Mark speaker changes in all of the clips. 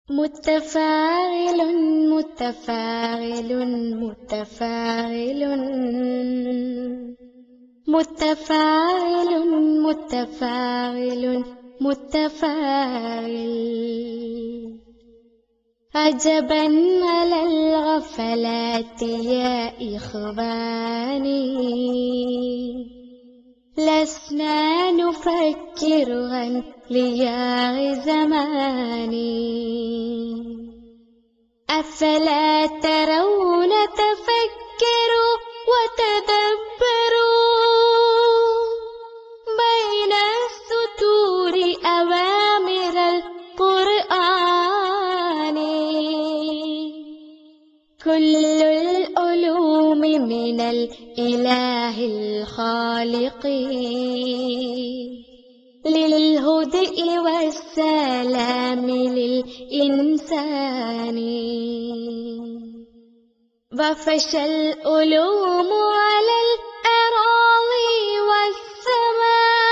Speaker 1: متفاعل متفاعل متفاعل متفاعل متفاعل متفاعل عجبا على الغفلات يا إخواني لسنا نفكر عن لياع زماني أفلا ترون تفكروا وتدبروا بين السطور أوامر القرآن كل العلوم من الإله الخالق للهدى والسلام للإنسان وفشى العلوم على الأراضي والسماء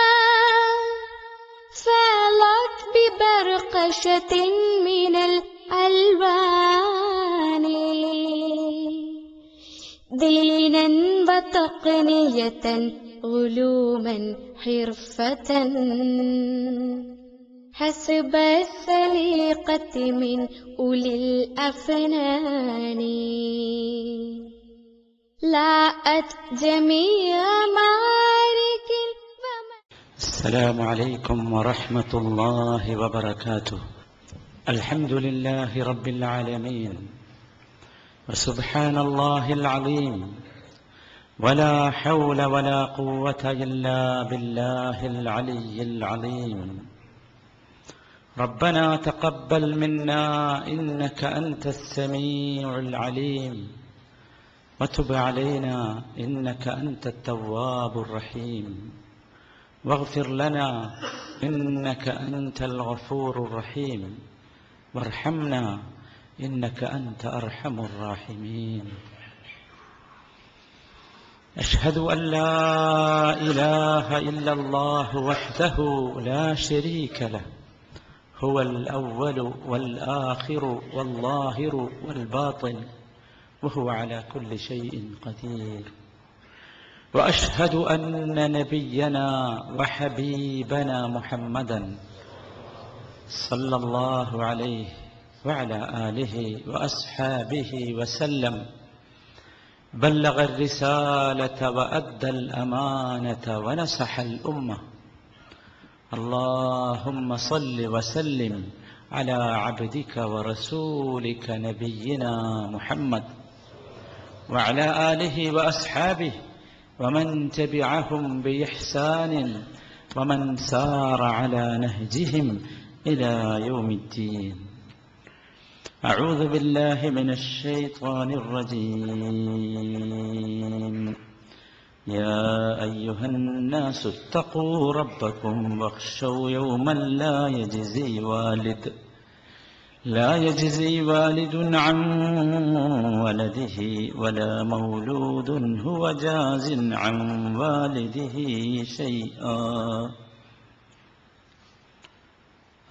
Speaker 1: فالت ببرقشة من الألوان دينا وتقنية علوما حرفة حسب السليقة من أولي الأفنان لاءت جميع معارك.
Speaker 2: السلام عليكم ورحمة الله وبركاته. الحمد لله رب العالمين وسبحان الله العظيم ولا حول ولا قوة إلا بالله العلي العظيم. ربنا تقبل منا إنك أنت السميع العليم وتب علينا إنك أنت التواب الرحيم واغفر لنا إنك أنت الغفور الرحيم وارحمنا إنك أنت أرحم الراحمين. أشهد أن لا إله إلا الله وحده لا شريك له هو الأول والآخر والظاهر والباطن وهو على كل شيء قدير. وأشهد أن نبينا وحبيبنا محمدا صلى الله عليه وعلى آله وأصحابه وسلم بلغ الرسالة وأدى الأمانة ونصح الأمة. اللهم صل وسلم على عبدك ورسولك نبينا محمد وعلى آله وأصحابه ومن تبعهم بإحسان ومن سار على نهجهم إلى يوم الدين. أعوذ بالله من الشيطان الرجيم. يا أيها الناس اتقوا ربكم واخشوا يوما لا يجزي والد عن ولده ولا مولود هو جاز عن والده شيئا.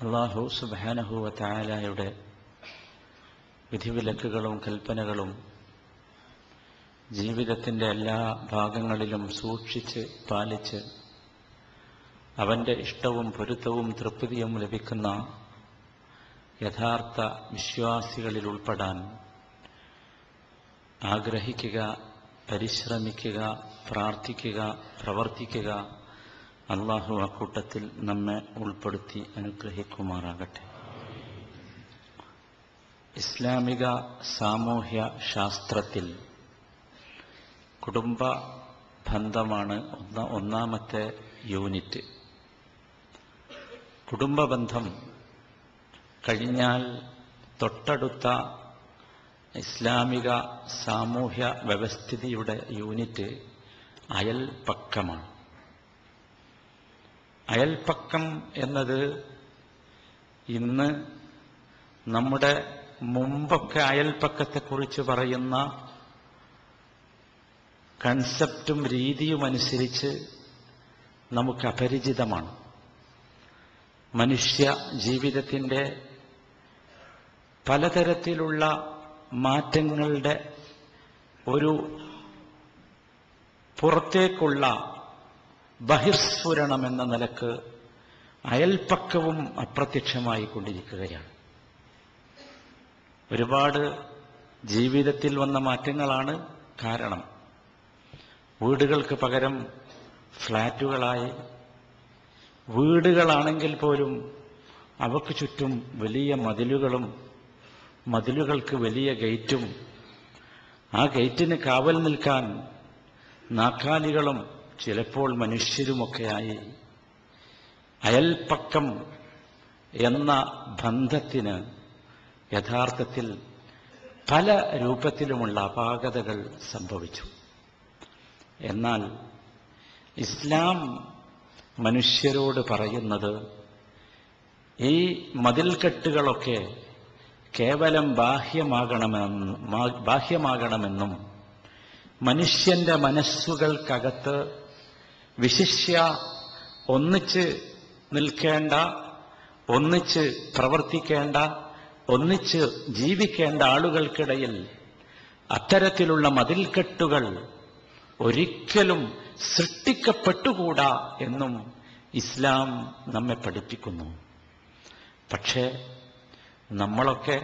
Speaker 2: അല്ലാഹു സുബ്ഹാനഹു വ തആലയുടെ വിധിവിലക്കുകളും കൽപ്പനകളും ജീവിതത്തിൻ്റെ എല്ലാ ഭാഗങ്ങളിലും സൂക്ഷിച്ച് പാലിച്ച് അവൻ്റെ ഇഷ്ടവും പൊരുത്തവും തൃപ്തിയും ലഭിക്കുന്ന യഥാർത്ഥ വിശ്വാസികളിൽ ഉൾപ്പെടാൻ ആഗ്രഹിക്കുക, പരിശ്രമിക്കുക, പ്രാർത്ഥിക്കുക, പ്രവർത്തിക്കുക. അല്ലാഹു അക്കൂട്ടത്തിൽ നമ്മെ ഉൾപ്പെടുത്തി അനുഗ്രഹിക്കുമാറാകട്ടെ. ഇസ്ലാമിക സാമൂഹ്യ ശാസ്ത്രത്തിൽ കുടുംബ ബന്ധമാണ് ഒന്നാമത്തെ യൂണിറ്റ്. കുടുംബബന്ധം കഴിഞ്ഞാൽ തൊട്ടടുത്ത ഇസ്ലാമിക സാമൂഹ്യ വ്യവസ്ഥിതിയുടെ യൂണിറ്റ് അയൽപക്കമാണ്. അയൽപക്കം എന്നത് ഇന്ന് നമ്മുടെ മുമ്പൊക്കെ അയൽപക്കത്തെക്കുറിച്ച് പറയുന്ന കൺസെപ്റ്റും രീതിയുമനുസരിച്ച് നമുക്ക് അപരിചിതമാണ്. മനുഷ്യ ജീവിതത്തിൻ്റെ പലതരത്തിലുള്ള മാറ്റങ്ങളുടെ ഒരു പുറത്തേക്കുള്ള ബഹിർസ്ഫുരണമെന്ന നിലക്ക് അയൽപ്പക്കവും അപ്രത്യക്ഷമായി കൊണ്ടിരിക്കുകയാണ്. ഒരുപാട് ജീവിതത്തിൽ വന്ന മാറ്റങ്ങളാണ് കാരണം. വീടുകൾക്ക് പകരം ഫ്ലാറ്റുകളായി, വീടുകളാണെങ്കിൽ പോലും അവക്ക് ചുറ്റും വലിയ മതിലുകളും മതിലുകൾക്ക് വലിയ ഗേറ്റും, ആ ഗേറ്റിന് കാവൽ നിൽക്കാൻ നാക്കാലികളും ചിലപ്പോൾ മനുഷ്യരുമൊക്കെയായി അയൽപ്പക്കം എന്ന ബന്ധത്തിന് യഥാർത്ഥത്തിൽ പല രൂപത്തിലുമുള്ള അപാകതകൾ സംഭവിച്ചു. എന്നാൽ ഇസ്ലാം മനുഷ്യരോട് പറയുന്നത് ഈ മതിൽക്കെട്ടുകളൊക്കെ കേവലം ബാഹ്യമാകണമെന്നും മനുഷ്യന്റെ മനസ്സുകൾക്കകത്ത് വിശിഷ്യ ഒന്നിച്ച് നിൽക്കേണ്ട, ഒന്നിച്ച് പ്രവർത്തിക്കേണ്ട, ഒന്നിച്ച് ജീവിക്കേണ്ട ആളുകൾക്കിടയിൽ അത്തരത്തിലുള്ള മതിൽക്കെട്ടുകൾ ഒരിക്കലും സൃഷ്ടിക്കപ്പെട്ടുകൂടാ എന്നും ഇസ്ലാം നമ്മെ പഠിപ്പിക്കുന്നു. പക്ഷേ നമ്മളൊക്കെ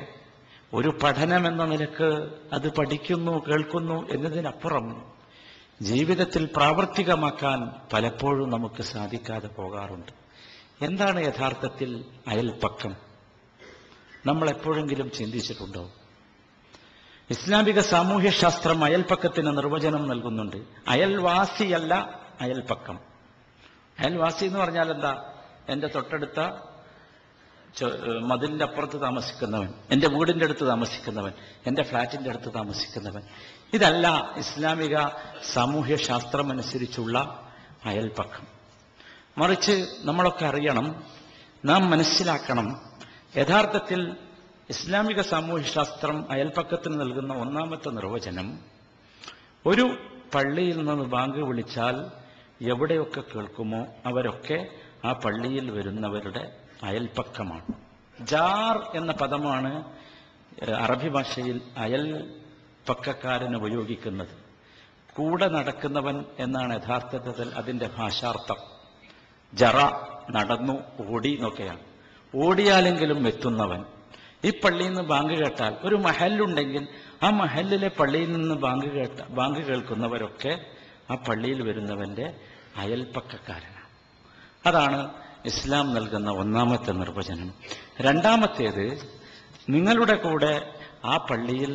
Speaker 2: ഒരു പഠനമെന്ന നിലക്ക് അത് പഠിക്കുന്നു, കേൾക്കുന്നു എന്നതിനപ്പുറം ജീവിതത്തിൽ പ്രാവർത്തികമാക്കാൻ പലപ്പോഴും നമുക്ക് സാധിക്കാതെ പോകാറുണ്ട്. എന്താണ് യഥാർത്ഥത്തിൽ അയൽപ്പക്കം? നമ്മൾ എപ്പോഴെങ്കിലും ചിന്തിച്ചിട്ടുണ്ടോ? ഇസ്ലാമിക സാമൂഹ്യശാസ്ത്രം അയൽപ്പക്കത്തിന് നിർവചനം നൽകുന്നുണ്ട്. അയൽവാസിയല്ല അയൽപ്പക്കം. അയൽവാസി എന്ന് പറഞ്ഞാൽ എന്താ? എന്റെ തൊട്ടടുത്ത മതിലിന്റെ അപ്പുറത്ത് താമസിക്കുന്നവൻ, എന്റെ വീടിന്റെ അടുത്ത് താമസിക്കുന്നവൻ, എന്റെ ഫ്ളാറ്റിന്റെ അടുത്ത് താമസിക്കുന്നവൻ. ഇതല്ല ഇസ്ലാമിക സാമൂഹ്യശാസ്ത്രമനുസരിച്ചുള്ള അയൽപ്പക്കം. മറിച്ച് നമ്മളൊക്കെ അറിയണം, നാം മനസ്സിലാക്കണം, യഥാർത്ഥത്തിൽ ഇസ്ലാമിക സാമൂഹ്യശാസ്ത്രം അയൽപ്പക്കത്തിന് നൽകുന്ന ഒന്നാമത്തെ നിർവചനം, ഒരു പള്ളിയിൽ നിന്ന് ബാങ്ക് വിളിച്ചാൽ എവിടെയൊക്കെ കേൾക്കുമോ അവരൊക്കെ ആ പള്ളിയിൽ വരുന്നവരുടെ അയൽപ്പക്കമാണ്. ജാർ എന്ന പദമാണ് അറബി ഭാഷയിൽ അയൽപ്പക്കക്കാരൻ ഉപയോഗിക്കുന്നത്. കൂടെ നടക്കുന്നവൻ എന്നാണ് യഥാർത്ഥത്തിൽ അതിന്റെ ഭാഷാർത്ഥം. ജറ, നടന്നു, ഓടി എന്നൊക്കെയാണ്. ഓടിയാലെങ്കിലും എത്തുന്നവൻ. ഈ പള്ളിയിൽ നിന്ന് ബാങ്ക് കേട്ടാൽ, ഒരു മഹല്ലുണ്ടെങ്കിൽ ആ മഹല്ലിലെ പള്ളിയിൽ നിന്ന് ബാങ്ക് കേൾക്കുന്നവരൊക്കെ ആ പള്ളിയിൽ വരുന്നവന്റെ അയൽപ്പക്കക്കാരനാണ്. അതാണ് ഇസ്ലാം നൽകുന്ന ഒന്നാമത്തെ നിർവചനം. രണ്ടാമത്തേത്, നിങ്ങളുടെ കൂടെ ആ പള്ളിയിൽ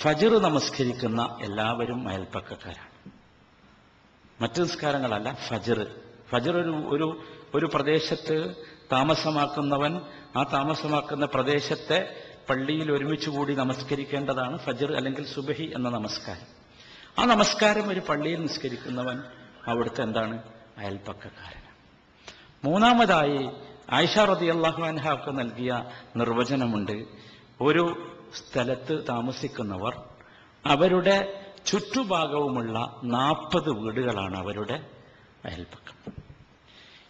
Speaker 2: ഫജ്ർ നമസ്കരിക്കുന്ന എല്ലാവരും അയൽപ്പക്കക്കാരാണ്. മറ്റു നിസ്കാരങ്ങളല്ല, ഫജ്ർ. ഫജ്ർ ഒരു പ്രദേശത്ത് താമസമാക്കുന്നവൻ ആ താമസമാക്കുന്ന പ്രദേശത്തെ പള്ളിയിൽ ഒരുമിച്ച് കൂടി നമസ്കരിക്കേണ്ടതാണ് ഫജ്ർ അല്ലെങ്കിൽ സുബഹി എന്ന നമസ്കാരം. ആ നമസ്കാരം ഒരു പള്ളിയിൽ നിസ്കരിക്കുന്നവൻ അവിടുത്തെ എന്താണ്? അയൽപ്പക്കക്കാരൻ. മൂന്നാമതായി ആയിഷ റളിയല്ലാഹു അൻഹാക്ക് നൽകിയ നിർവചനമുണ്ട്. ഒരു സ്ഥലത്ത് താമസിക്കുന്നവർ അവരുടെ ചുറ്റുഭാഗവുമുള്ള 40 വീടുകളാണ് അവരുടെ അയൽപ്പക്കം.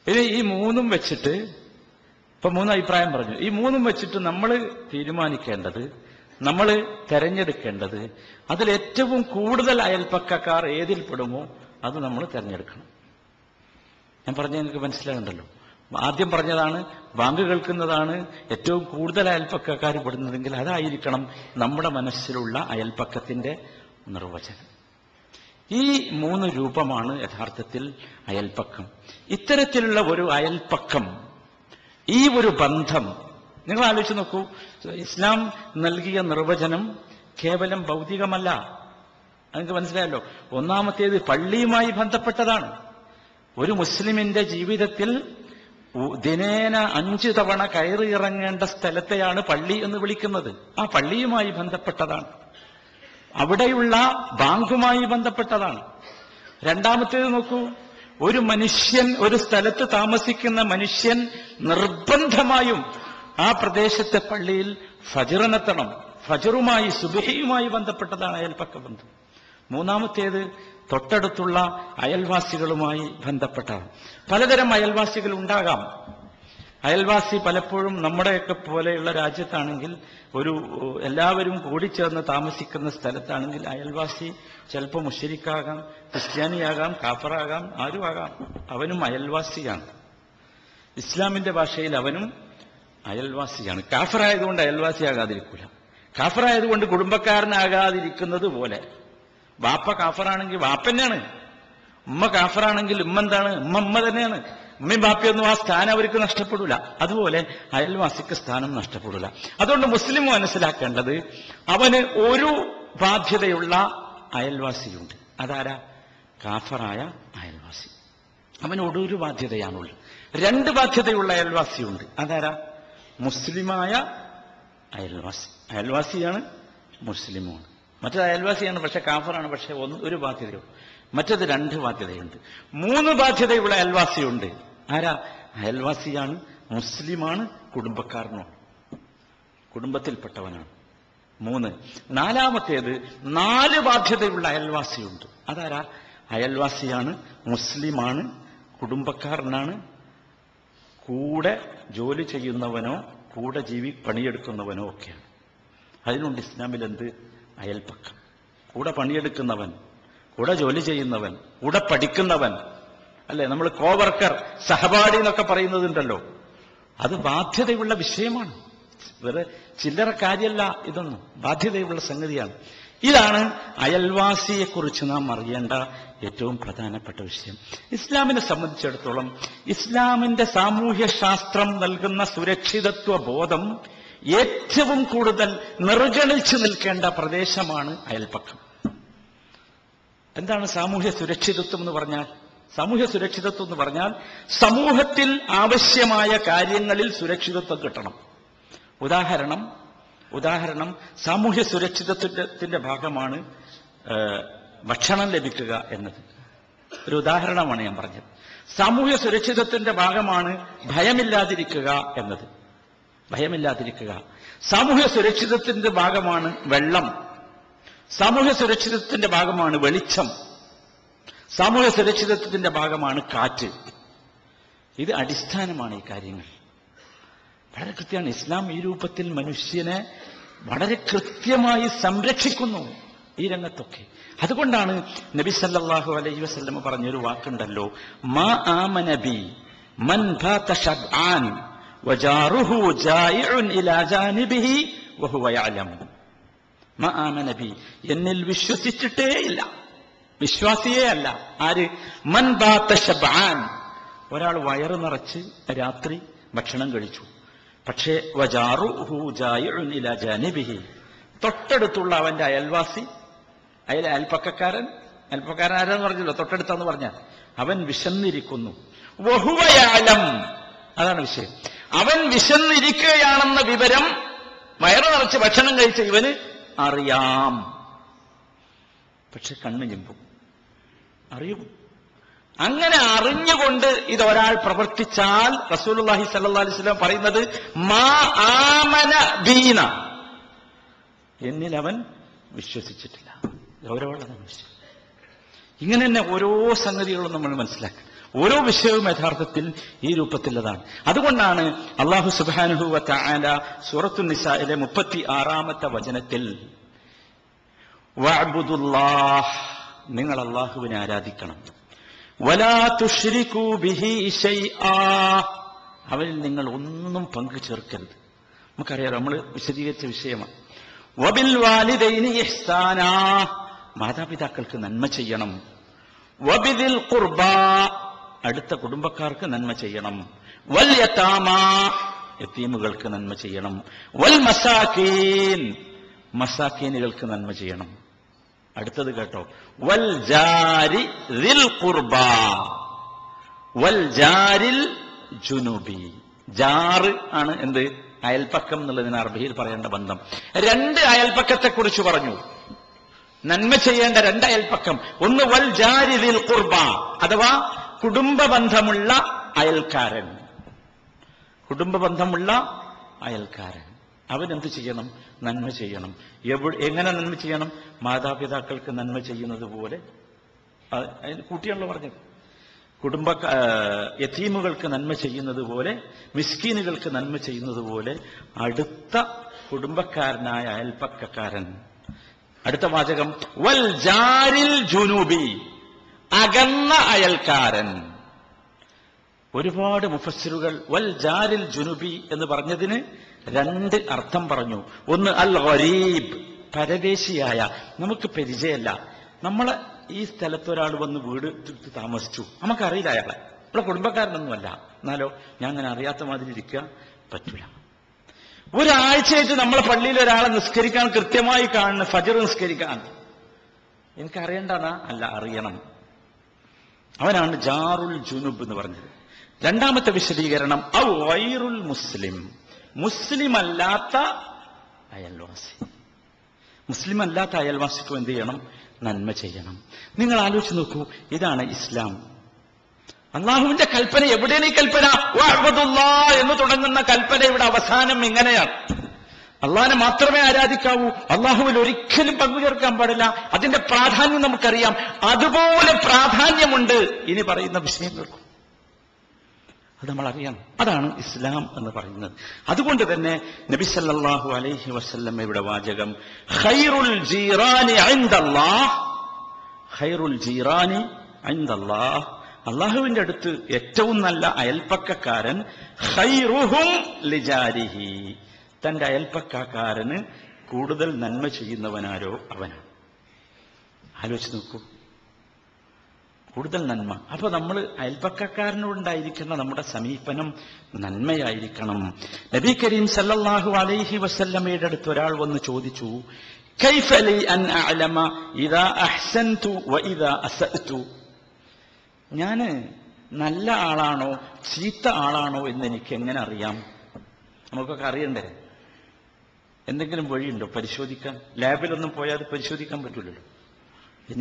Speaker 2: ഇനി ഈ മൂന്നും വെച്ചിട്ട്, ഇപ്പൊ 3 അഭിപ്രായം പറഞ്ഞു, ഈ മൂന്നും വെച്ചിട്ട് നമ്മൾ തീരുമാനിക്കേണ്ടത്, നമ്മൾ തെരഞ്ഞെടുക്കേണ്ടത്, അതിലേറ്റവും കൂടുതൽ അയൽപ്പക്കക്കാർ ഏതിൽ പെടുമോ അത് നമ്മൾ തെരഞ്ഞെടുക്കണം. ഞാൻ പറഞ്ഞ എനിക്ക് മനസ്സിലാകുന്നുണ്ടല്ലോ. ആദ്യം പറഞ്ഞതാണ് ബാങ്ക് കേൾക്കുന്നതാണ് ഏറ്റവും കൂടുതൽ അയൽപ്പക്കക്കാർ പെടുന്നതെങ്കിൽ അതായിരിക്കണം നമ്മുടെ മനസ്സിലുള്ള അയൽപ്പക്കത്തിന്റെ നിർവചനം. ഈ 3 രൂപമാണ് യഥാർത്ഥത്തിൽ അയൽപ്പക്കം. ഇത്തരത്തിലുള്ള ഒരു അയൽപ്പക്കം, ഈ ഒരു ബന്ധം നിങ്ങൾ ആലോചിച്ച് നോക്കൂ. ഇസ്ലാം നൽകിയ നിർവചനം കേവലം ഭൗതികമല്ല. നിങ്ങൾക്ക് മനസ്സിലായല്ലോ. ഒന്നാമത്തേത് പള്ളിയുമായി ബന്ധപ്പെട്ടതാണ്. ഒരു മുസ്ലിമിന്റെ ജീവിതത്തിൽ ദിനേന 5 തവണ കയറി ഇറങ്ങേണ്ട സ്ഥലത്തെയാണ് പള്ളി എന്ന് വിളിക്കുന്നത്. ആ പള്ളിയുമായി ബന്ധപ്പെട്ടതാണ്. അവിടെയുള്ള ബാങ്കുമായി ബന്ധപ്പെട്ടതാണ്. രണ്ടാമത്തേത് നോക്കൂ, ഒരു മനുഷ്യൻ, ഒരു സ്ഥലത്ത് താമസിക്കുന്ന മനുഷ്യൻ നിർബന്ധമായും ആ പ്രദേശത്തെ പള്ളിയിൽ ഫജ്റിനെത്തണം. ഫജ്റുമായി സുബഹിയുമായി ബന്ധപ്പെട്ടതാണ് അയൽപ്പക്ക ബന്ധം. മൂന്നാമത്തേത് തൊട്ടടുത്തുള്ള അയൽവാസികളുമായി ബന്ധപ്പെട്ടതാണ്. പലതരം അയൽവാസികൾ ഉണ്ടാകാം. അയൽവാസി പലപ്പോഴും നമ്മുടെയൊക്കെ പോലെയുള്ള രാജ്യത്താണെങ്കിൽ എല്ലാവരും കൂടിച്ചേർന്ന് താമസിക്കുന്ന സ്ഥലത്താണെങ്കിൽ അയൽവാസി ചിലപ്പോൾ മുശ്രിക്കാകാം, ക്രിസ്ത്യാനിയാകാം, കാഫറാകാം, ആരുമാകാം. അവനും അയൽവാസിയാണ്. ഇസ്ലാമിന്റെ ഭാഷയിൽ അവനും അയൽവാസിയാണ്. കാഫറായതുകൊണ്ട് അയൽവാസിയാകാതിരിക്കൂല. കാഫറായതുകൊണ്ട് കുടുംബക്കാരനാകാതിരിക്കുന്നത് പോലെ. വാപ്പ കാഫറാണെങ്കിൽ വാപ്പന്നെയാണ്, ഉമ്മ കാഫറാണെങ്കിൽ ഉമ്മ എന്താണ്? ഉമ്മ തന്നെയാണ്. ഉമ്മയും ബാപ്പയൊന്നും ആ സ്ഥാനം അവർക്ക് നഷ്ടപ്പെടില്ല. അതുപോലെ അയൽവാസിക്ക് സ്ഥാനം നഷ്ടപ്പെടില്ല. അതുകൊണ്ട് മുസ്ലിം മനസ്സിലാക്കേണ്ടത് അവന് ഒരു ബാധ്യതയുള്ള അയൽവാസിയുണ്ട്. അതാരാ? കാഫറായ അയൽവാസി. അവനോട് ഒരു ബാധ്യതയാണുള്ളത്. 2 ബാധ്യതയുള്ള അയൽവാസിയുണ്ട്. അതാരാ? മുസ്ലിമായ അയൽവാസി. അയൽവാസിയാണ്, മുസ്ലിമുമാണ്. മറ്റത് അയൽവാസിയാണ്, പക്ഷെ കാഫറാണ്. പക്ഷെ ഒരു ബാധ്യതയുള്ളൂ. മറ്റത് 2 ബാധ്യതയുണ്ട്. 3 ബാധ്യതയുള്ള അയൽവാസിയുണ്ട്. ആരാ? അയൽവാസിയാണ്, മുസ്ലിമാണ്, കുടുംബക്കാരനാണ്, കുടുംബത്തിൽപ്പെട്ടവനാണ്. 3. 4-മത്തേത് 4 ബാധ്യതയുള്ള അയൽവാസിയുണ്ട്. അതാരാ? അയൽവാസിയാണ്, മുസ്ലിമാണ്, കുടുംബക്കാരനാണ്, കൂടെ ജോലി ചെയ്യുന്നവനോ കൂടെ പണിയെടുക്കുന്നവനോ ഒക്കെയാണ്. അതിനുണ്ട് ഇസ്ലാമിൽ എന്ത്? അയൽപക്കം. കൂടെ പണിയെടുക്കുന്നവൻ, കൂടെ ജോലി ചെയ്യുന്നവൻ, കൂടെ പഠിക്കുന്നവൻ, അല്ലെ? നമ്മൾ കോവർക്കർ, സഹപാഠി എന്നൊക്കെ പറയുന്നതുണ്ടല്ലോ. അത് ബാധ്യതയുള്ള വിഷയമാണ്. വേറെ ചില്ലറ കാര്യമല്ല ഇതൊന്നും, ബാധ്യതയുള്ള സംഗതിയാണ്. ഇതാണ് അയൽവാസിയെക്കുറിച്ച് നാം അറിയേണ്ട ഏറ്റവും പ്രധാനപ്പെട്ട വിഷയം. ഇസ്ലാമിനെ സംബന്ധിച്ചിടത്തോളം ഇസ്ലാമിന്റെ സാമൂഹ്യ ശാസ്ത്രം നൽകുന്ന സുരക്ഷിതത്വ ബോധം ഏറ്റവും കൂടുതൽ നിർഗണിച്ചു നിൽക്കേണ്ട പ്രദേശമാണ് അയൽപക്കം. എന്താണ് സാമൂഹ്യ സുരക്ഷിതത്വം എന്ന് പറഞ്ഞാൽ? സാമൂഹ്യ സുരക്ഷിതത്വം എന്ന് പറഞ്ഞാൽ സമൂഹത്തിൽ ആവശ്യമായ കാര്യങ്ങളിൽ സുരക്ഷിതത്വം കിട്ടണം. ഉദാഹരണം സാമൂഹ്യ സുരക്ഷിതത്വത്തിന്റെ ഭാഗമാണ് ഭക്ഷണം ലഭിക്കുക എന്നത്. ഒരു ഉദാഹരണമാണ് ഞാൻ പറഞ്ഞത്. സാമൂഹ്യ സുരക്ഷിതത്വത്തിന്റെ ഭാഗമാണ് ഭയമില്ലാതിരിക്കുക എന്നത്. സാമൂഹ്യ സുരക്ഷിതത്വത്തിന്റെ ഭാഗമാണ് വെള്ളം. സാമൂഹ്യ സുരക്ഷിതത്വത്തിന്റെ ഭാഗമാണ് വെളിച്ചം. സാമൂഹ്യ സുരക്ഷിതത്വത്തിന്റെ ഭാഗമാണ് കാറ്റ്. ഇത് അടിസ്ഥാനമാണ് ഈ കാര്യങ്ങൾ. വളരെ കൃത്യമാണ്. ഇസ്ലാം ഈ രൂപത്തിൽ മനുഷ്യനെ വളരെ കൃത്യമായി സംരക്ഷിക്കുന്നു ഈ രംഗത്തൊക്കെ. അതുകൊണ്ടാണ് നബി സല്ലല്ലാഹു അലൈഹി വസല്ലം പറഞ്ഞൊരു വാക്കുണ്ടല്ലോ, മാ ആമന ബി മൻ ബാത ശബ്ആൻ വജാറുഹു ജായിഉൻ ഇലാ ജാനിബിഹി വഹുവ യഅലം. മാ ആമന ബി, എന്നിൽ വിശ്വസിച്ചിട്ടേ ഇല്ല, വിശ്വാസിയേ അല്ല. ആര്? മൻ ബാത ശബ്ആൻ, ഒരാൾ വയറ് നിറച്ച് രാത്രി ഭക്ഷണം കഴിച്ചു, പക്ഷേ വജാറുഹു ജായിഉൻ ഇലാ ജാനിബിഹി, തൊട്ടടുത്തുള്ള അവന്റെ അയൽവാസി, അയൽപക്കക്കാരൻ ആരാന്ന് പറഞ്ഞല്ലോ, തൊട്ടടുത്താന്ന് പറഞ്ഞാൽ അവൻ വിശന്നിരിക്കുന്നു. വഹുവ യഅലം, അതാണ് വിഷയം. അവൻ വിശന്നിരിക്കുകയാണെന്ന വിവരം വയറ് നിറച്ച് ഭക്ഷണം കഴിച്ച ഇവന് അറിയാം. പക്ഷെ കണ്ണ് ചിമ്പും, അറിയും. അങ്ങനെ അറിഞ്ഞുകൊണ്ട് ഇതൊരാൾ പ്രവർത്തിച്ചാൽ റസൂലുള്ളാഹി സ്വല്ലല്ലാഹു അലൈഹി വസല്ലം പറയുന്നത് മാ ആമന ബീന, എന്നിൽ അവൻ വിശ്വസിച്ചിട്ടില്ല. ഗൗരവമുള്ളതാണ് വിഷയം. ഇങ്ങനെ തന്നെ ഓരോ സംഗതികളും നമ്മൾ മനസ്സിലാക്കുക. ഓരോ വിഷയവും യഥാർത്ഥത്തിൽ ഈ രൂപത്തിലുള്ളതാണ്. അതുകൊണ്ടാണ് അല്ലാഹു സുബ്ഹാനഹു വ തആല സൂറത്തുൻ നിസായിലെ 36-ാമത്തെ വചനത്തിൽ വഅബ്ദുല്ലാഹ്, നിങ്ങൾ അല്ലാഹുവിനെ ആരാധിക്കണം, വലാ തുശ്രികൂ ബിഹി ശൈആ, അവനിൽ നിങ്ങൾ ഒന്നും പങ്കു ചേർക്കരുത്. നമുക്കറിയാം, നമ്മൾ വിശദീകരിച്ച വിഷയമാണ്. വബിൽ വാലിദൈനി ഇഹ്സാനാ, മാതാപിതാക്കൾക്ക് നന്മ ചെയ്യണം. വബിദിൽ ഖുർബാ, അടുത്ത കുടുംബക്കാർക്ക് നന്മ ചെയ്യണം. വൽ യതാമാ, യതീമുകൾക്ക് നന്മ ചെയ്യണം. വൽ മസാകീൻ, മസാകീനുകൾക്ക് നന്മ ചെയ്യണം. അടുത്തത് കേട്ടോ, വൽ ജാരി ദിൽ ഖുർബാ വൽ ജാരിൽ ജുനുബി. ജാറ് ആണ് എന്ത്? അയൽപ്പക്കം എന്നുള്ളതിന് അറബിയിൽ പറയേണ്ട ബന്ധം. 2 അയൽപ്പക്കത്തെക്കുറിച്ച് പറഞ്ഞു, നന്മ ചെയ്യേണ്ട 2 അയൽപ്പക്കം. ഒന്ന് വൽ ജാരി ദിൽ ഖുർബാ, അഥവാ കുടുംബ ബന്ധമുള്ള അയൽക്കാരൻ. അവനെന്ത് ചെയ്യണം? നന്മ ചെയ്യണം. എങ്ങനെ നന്മ ചെയ്യണം? മാതാപിതാക്കൾക്ക് നന്മ ചെയ്യുന്നത് പോലെ. അതിന് കൂട്ടിയാണല്ലോ പറഞ്ഞത്. യതീമുകൾക്ക് നന്മ ചെയ്യുന്നത് പോലെ, മിസ്കീനുകൾക്ക് നന്മ ചെയ്യുന്നത് പോലെ അടുത്ത കുടുംബക്കാരനായ അയൽപ്പക്കക്കാരൻ. അടുത്ത വാചകം വൽ ജാരിൽ ജുനൂബി, അകന്ന അയൽക്കാരൻ. ഒരുപാട് മുഫസ്സിറുകൾ വൽ ജാരിൽ ജുനുബി എന്ന് പറഞ്ഞതിന് രണ്ട് അർത്ഥം പറഞ്ഞു. ഒന്ന് അൽ ഗരീബ്, പരദേശിയായ, നമുക്ക് പരിചയമല്ല. നമ്മളെ ഈ സ്ഥലത്ത് ഒരാൾ വന്ന് വീട് താമസിച്ചു, നമുക്കറിയില്ല അയാളെ, നമ്മളെ കുടുംബക്കാരനൊന്നുമല്ല, എന്നാലോ ഞാൻ അങ്ങനെ അറിയാത്ത മാതിരി ഇരിക്കുക പറ്റൂല. ഒരാഴ്ചയായിട്ട് നമ്മളെ പള്ളിയിൽ ഒരാളെ നിസ്കരിക്കാൻ കൃത്യമായി കാണുന്നു, ഫജർ നിസ്കരിക്കാൻ, എനിക്കറിയണ്ടെന്നാ? അല്ല, അറിയണം. അവനാണ് ജാറുൽ ജുനുബ് എന്ന് പറഞ്ഞത്. രണ്ടാമത്തെ വിശദീകരണം ഔ ഗൈറുൽ മുസ്ലിം, മുസ്ലിം അല്ലാത്ത അയൽവാസി. മുസ്ലിം അല്ലാത്ത അയൽവാസിക്കും എന്ത് ചെയ്യണം? നന്മ ചെയ്യണം. നിങ്ങൾ ആലോചിച്ച് നോക്കൂ, ഇതാണ് ഇസ്ലാം. അള്ളാഹുവിന്റെ കൽപ്പന. എവിടെയാണ് ഈ കൽപ്പന? വഅബ്ദുല്ലാഹ് എന്ന് തുടങ്ങുന്ന കൽപ്പന ഇവിടെ അവസാനം ഇങ്ങനെയാണ്. അള്ളാഹിനെ മാത്രമേ ആരാധിക്കാവൂ, അള്ളാഹുവിൽ ഒരിക്കലും പങ്കുചേർക്കാൻ പാടില്ല. അതിന്റെ പ്രാധാന്യം നമുക്കറിയാം. അതുപോലെ പ്രാധാന്യമുണ്ട് ഇനി പറയുന്ന വിഷയങ്ങൾക്കും. അത് നമ്മൾ അറിയണം. അതാണ് ഇസ്ലാം എന്ന് പറയുന്നത്. അതുകൊണ്ട് തന്നെ നബി സല്ലല്ലാഹു അലൈഹി വസല്ലം ഇവിടെ വാചകം ഖൈറുൽ ജീറാനി ഇൻദല്ലാഹ്, ഖൈറുൽ ജീറാനി ഇൻദല്ലാഹ്, അള്ളാഹുവിന്റെ അടുത്ത് ഏറ്റവും നല്ല അയൽപ്പക്കക്കാരൻ ഖൈറുഹും ലിജാരിഹി, തന്റെ അയൽപ്പക്കക്കാരന് കൂടുതൽ നന്മ ചെയ്യുന്നവനാരോ അവനാണ്. ആലോചിച്ച് നോക്കൂ, കൂടുതൽ നന്മ. അപ്പൊ നമ്മൾ അയൽപ്പക്കക്കാരനോടുണ്ടായിരിക്കുന്ന നമ്മുടെ സമീപനം നന്മയായിരിക്കണം. നബി കരീം സല്ലല്ലാഹു അലൈഹി വസല്ലമയുടെ അടുത്ത് ഒരാൾ വന്ന് ചോദിച്ചു, കൈഫ ലി അൻ അഅലമ ഇദാ അഹ്സൻതു വ ഇദാ അസഅതു, ഞാന് നല്ല ആളാണോ ചീത്ത ആളാണോ എന്ന് എനിക്ക് എങ്ങനെ അറിയാം? നമുക്കൊക്കെ അറിയണ്ടേ? എന്തെങ്കിലും വഴിയുണ്ടോ പരിശോധിക്കാൻ? ലാബിലൊന്നും പോയാൽ അത് പരിശോധിക്കാൻ പറ്റൂലല്ലോ.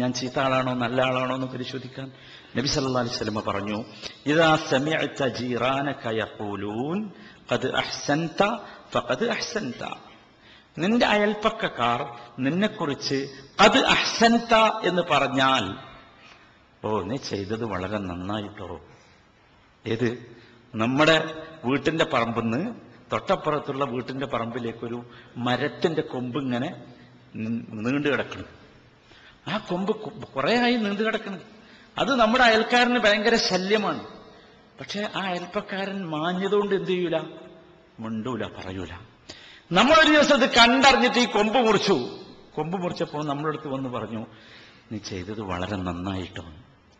Speaker 2: ഞാൻ ചീത്ത ആളാണോ നല്ല ആളാണോ എന്ന് പരിശോധിക്കാൻ നബി സല്ലല്ലാഹു അലൈഹി വസല്ലം പറഞ്ഞു, ഇദാ സമിഅത ജീറാനക യഖൂലൂൻ ഖദ് അഹ്സൻത ഫഖദ് അഹ്സൻത, നിന്റെ അയൽപ്പക്കക്കാർ നിന്നെക്കുറിച്ച് ഖദ് അഹ്സൻത എന്ന് പറഞ്ഞാൽ, ഓ നീ ചെയ്തത് വളരെ നന്നായിട്ടോ. ഏത്? നമ്മുടെ വീട്ടിന്റെ പറമ്പിന്ന് തൊട്ടപ്പുറത്തുള്ള വീട്ടിന്റെ പറമ്പിലേക്കൊരു മരത്തിന്റെ കൊമ്പ് ഇങ്ങനെ നീണ്ടു കിടക്കണം. ആ കൊമ്പ് കുറെ ആയി നീണ്ടു കിടക്കണം. അത് നമ്മുടെ അയൽക്കാരന് ഭയങ്കര ശല്യമാണ്. പക്ഷെ ആ അയൽപ്പക്കാരൻ മാഞ്ഞതുകൊണ്ട് എന്ത് ചെയ്യൂല? മിണ്ടൂല, പറയൂല. നമ്മളൊരു ദിവസം ഇത് കണ്ടറിഞ്ഞിട്ട് ഈ കൊമ്പ് മുറിച്ചു. കൊമ്പ് മുറിച്ചപ്പോൾ നമ്മളടുത്ത് വന്ന് പറഞ്ഞു, നീ ചെയ്തത് വളരെ നന്നായിട്ടോ.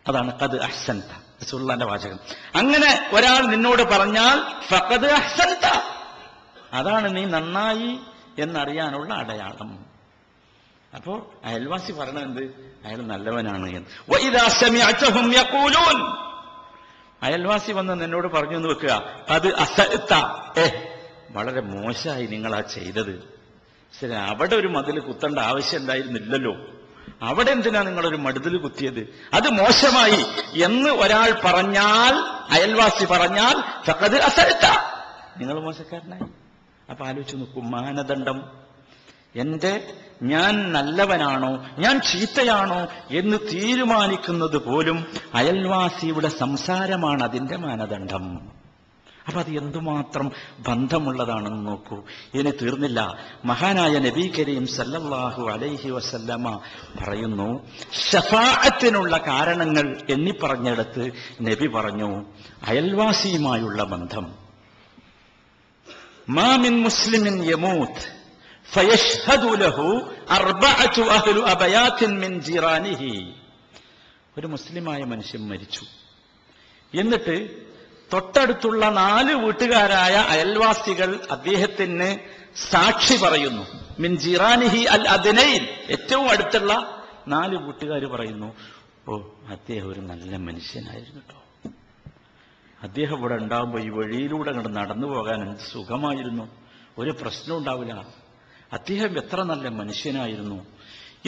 Speaker 2: അതാണ് ഖദ് അഹ്സൻത, റസൂലുള്ളാഹിന്റെ വാചകം. അങ്ങനെ ഒരാൾ നിന്നോട് പറഞ്ഞാൽ ഫഖദ് അഹ്സൻത, അതാണ് നീ നന്നായി എന്നറിയാനുള്ള അടയാളം. അപ്പോ അയൽവാസി പറയണത് അയാൾ നല്ലവനാണ് എന്ന്. വഇദാ സമിഅതഹും യഖൂലൂൻ, അയൽവാസി വന്ന് നിന്നോട് പറഞ്ഞു എന്ന് വെക്കുക, അത് അസഅത, വളരെ മോശമായി നിങ്ങളാ ചെയ്തത്. ശരി, അവിടെ ഒരു മതിൽ കുത്തേണ്ട ആവശ്യം ഉണ്ടായിരുന്നില്ലല്ലോ, അവിടെ എന്തിനാ നിങ്ങളൊരു മടുതിൽ കുത്തിയത്, അത് മോശമായി എന്ന് ഒരാൾ പറഞ്ഞാൽ, അയൽവാസി പറഞ്ഞാൽ ഫഖദ് അസഅത, നിങ്ങൾ മോശക്കാരനായി. അപ്പൊ ആലോചിച്ച് നോക്കൂ, മാനദണ്ഡം ഞാൻ നല്ലവനാണോ ഞാൻ ചീത്തയാണോ എന്ന് തീരുമാനിക്കുന്നത് പോലും അയൽവാസിയുടെ സംസാരമാണ് അതിന്റെ മാനദണ്ഡം. അപ്പൊ അത് എന്തുമാത്രം ബന്ധമുള്ളതാണെന്ന് നോക്കൂ. ഇനി തീർന്നില്ല. മഹാനായ നബി കരീം സല്ലല്ലാഹു അലൈഹി വസല്ലമ പറയുന്നു, ശഫാഅത്തിനുള്ള കാരണങ്ങൾ എണ്ണിപ്പറഞ്ഞിടത്ത് നബി പറഞ്ഞു, അയൽവാസിയുമായുള്ള ബന്ധം. മാ മിൻ മുസ്ലിമിൻ യമൂത്ത് ഫയശ്ഹദു ലഹു അർബഅതു അഹ്ലു അബയാത്തിൻ മിൻ ജിറാനിഹി. ഒരു മുസ്ലിമായ മനുഷ്യൻ മരിച്ചു, എന്നിട്ട് തൊട്ടടുത്തുള്ള 4 വീട്ടുകാരായ അയൽവാസികൾ അദ്ദേഹത്തിന് സാക്ഷി പറയുന്നു. മിൻ ജിറാനിഹി അൽ അദ്നൈൻ, ഏറ്റവും അടുത്തുള്ള 4 വീട്ടുകാർ പറയുന്നു, ഓ അദ്ദേഹം ഒരു നല്ല മനുഷ്യനായിരുന്നു കേട്ടോ, അദ്ദേഹം ഇവിടെ ഉണ്ടാകുമ്പോൾ ഈ വഴിയിലൂടെ അങ്ങോട്ട് നടന്നു പോകാൻ എന്ത് സുഖമായിരുന്നു, ഒരു പ്രശ്നം ഉണ്ടാവില്ല, അദ്ദേഹം എത്ര നല്ല മനുഷ്യനായിരുന്നു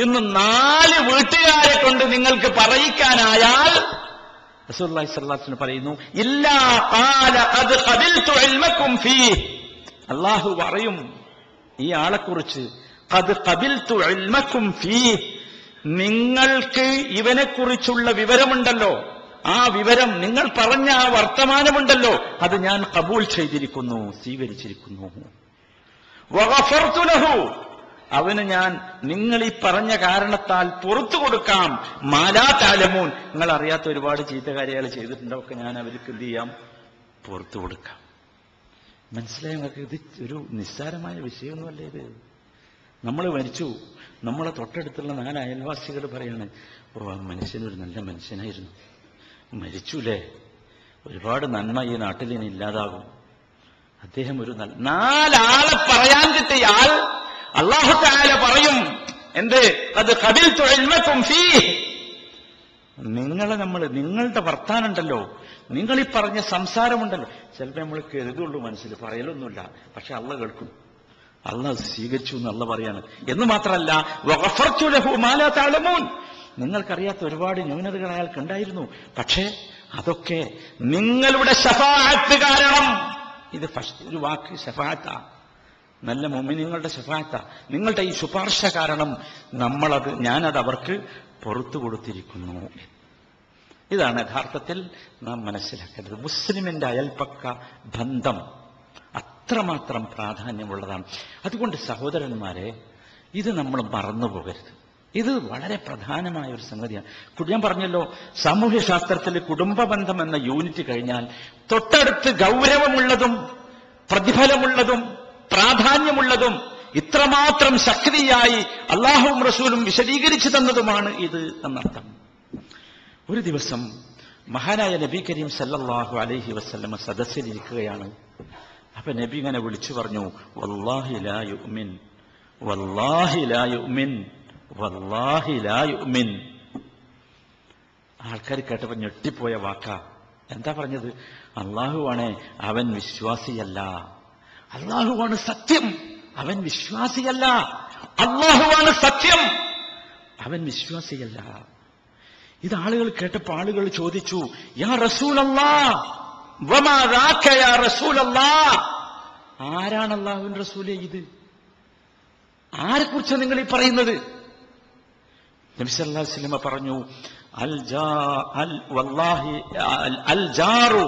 Speaker 2: എന്ന് 4 വീട്ടുകാരെ കൊണ്ട് നിങ്ങൾക്ക് പറയിക്കാനായാൽ റസൂലുള്ളാഹി സ്വല്ലല്ലാഹു അലൈഹി വസല്ലം പറയുന്നു, ഇല്ലാ ഖാല ഖദ് ഖബിൽതു ഇൽമകും ഫീഹി, അല്ലാഹു പറയും ഈ ആളെക്കുറിച്ച്, ഖദ് ഖബിൽതു ഇൽമകും ഫീഹി, നിങ്ങൾക്ക് ഇവനെക്കുറിച്ചുള്ള വിവരമുണ്ടല്ലോ, ആ വിവരം, നിങ്ങൾ പറഞ്ഞ ആ വർത്തമാനമുണ്ടല്ലോ, അത് ഞാൻ ഖബൂൽ ചെയ്തിരിക്കുന്നു, സ്വീകരിച്ചിരിക്കുന്നു. വഗഫർതു ലഹു, അവന് ഞാൻ നിങ്ങൾ ഈ പറഞ്ഞ കാരണത്താൽ പുറത്തു കൊടുക്കാം. മാലാ തഅലമൂൻ, നിങ്ങൾ അറിയാത്ത ഒരുപാട് ചീത്തകാര്യങ്ങൾ ചെയ്തിട്ടുണ്ടോ, ഒക്കെ ഞാൻ അവർക്ക് എന്ത് ചെയ്യാം, പുറത്തു കൊടുക്കാം. മനസ്സിലായി നിങ്ങൾക്ക്? ഇത് ഒരു നിസ്സാരമായ വിഷയമൊന്നുമല്ല ഇത്. നമ്മൾ മരിച്ചു, നമ്മളെ തൊട്ടടുത്തുള്ള 4 അയൽവാസികൾ പറയാണ്, ഓ ആ മനുഷ്യനൊരു നല്ല മനുഷ്യനായിരുന്നു, മരിച്ചുല്ലേ, ഒരുപാട് നന്മ ഈ നാട്ടിൽ ഇനി ഇല്ലാതാകും, അദ്ദേഹം ഒരു 4 ആളെ പറയാൻ കിട്ടിയ ആൾ അല്ലാഹു തആല പറയും, എന്ത്, അത് ഖബിൽതു ഇൽമകും ഫീഹ്, നിങ്ങളുടെ വർത്താനുണ്ടല്ലോ, നിങ്ങൾ ഈ പറഞ്ഞ സംസാരമുണ്ടല്ലോ, ചിലപ്പോൾ നമ്മൾ കരുതുള്ളൂ മനസ്സിൽ, പറയലൊന്നുമില്ല, പക്ഷെ അള്ളാഹ് കേൾക്കും, അള്ളാഹ് സ്വീകരിച്ചു എന്ന് അള്ളാഹ് പറയാണ്. എന്ന് മാത്രമല്ല, വഗഫർതു ലഹു മാ ലാ തഅലമൂൻ, നിങ്ങൾക്കറിയാത്ത ഒരുപാട് ന്യൂനതകൾ അയാൾക്കുണ്ടായിരുന്നു, പക്ഷേ അതൊക്കെ നിങ്ങളുടെ ശഫാഅത്ത് കാരണം, ഇത് ഒരു വാക്ക് ശഫാഅത്താ, നല്ല മുഅ്മിനീങ്ങളുടെ ശഫാഅത്താ, നിങ്ങളുടെ ഈ ശുപാർശ കാരണം ഞാനത് അവർക്ക് പുറത്തു കൊടുത്തിരിക്കുന്നു. ഇതാണ് യഥാർത്ഥത്തിൽ നാം മനസ്സിലാക്കേണ്ടത്. മുസ്ലിമിന്റെ അയൽപ്പക്ക ബന്ധം അത്രമാത്രം പ്രാധാന്യമുള്ളതാണ്. അതുകൊണ്ട് സഹോദരന്മാരെ, ഇത് നമ്മൾ മറന്നുപോകരുത്. ഇത് വളരെ പ്രധാനമായ ഒരു സംഗതിയാണ്. ഞാൻ പറഞ്ഞല്ലോ, സാമൂഹ്യശാസ്ത്രത്തിൽ കുടുംബ ബന്ധം എന്ന യൂണിറ്റ് കഴിഞ്ഞാൽ തൊട്ടടുത്ത് ഗൗരവമുള്ളതും പ്രതിഫലമുള്ളതും പ്രാധാന്യമുള്ളതും ഇത്രമാത്രം ശക്തിയായി അല്ലാഹുവും റസൂലും വിശദീകരിച്ചു തന്നതുമാണ് ഇത് എന്നർത്ഥം. ഒരു ദിവസം മഹാനായ നബി കരീം സല്ലല്ലാഹു അലൈഹി വസല്ലമ സദസ്സിലിരിക്കുകയാണ്. അപ്പൊ നബി ഇങ്ങനെ വിളിച്ചു പറഞ്ഞു, വല്ലാഹി ലാ യുഅ്മിൻ, വല്ലാഹി ലാ യുഅ്മിൻ, വല്ലാഹി ലാ യുഅ്മിൻ. ആൾക്കാർ കേട്ടപ്പോ ഞെട്ടിപ്പോയ വാക്കാ. എന്താ പറഞ്ഞത്? അള്ളാഹുവാണ്, അവൻ വിശ്വാസിയല്ല. അള്ളാഹുവാണ് സത്യം, അവൻ വിശ്വാസിയല്ല. അള്ളാഹുവാണ് സത്യം, അവൻ വിശ്വാസിയല്ല. ഇത് ആളുകൾ കേട്ടപ്പോൾ ആളുകൾ ചോദിച്ചു, യാ റസൂലല്ലാഹ് വമാ ദാക യാ റസൂലല്ലാഹ്, ആരാണ് അല്ലാഹുവിന്റെ റസൂലേ ഇത്? ആരെക്കുറിച്ചാണ് നിങ്ങൾ ഈ പറയുന്നത്? നബി സല്ലല്ലാഹു അലൈഹി വസല്ലം പറഞ്ഞു, വല്ലാഹി അൽ ജാറു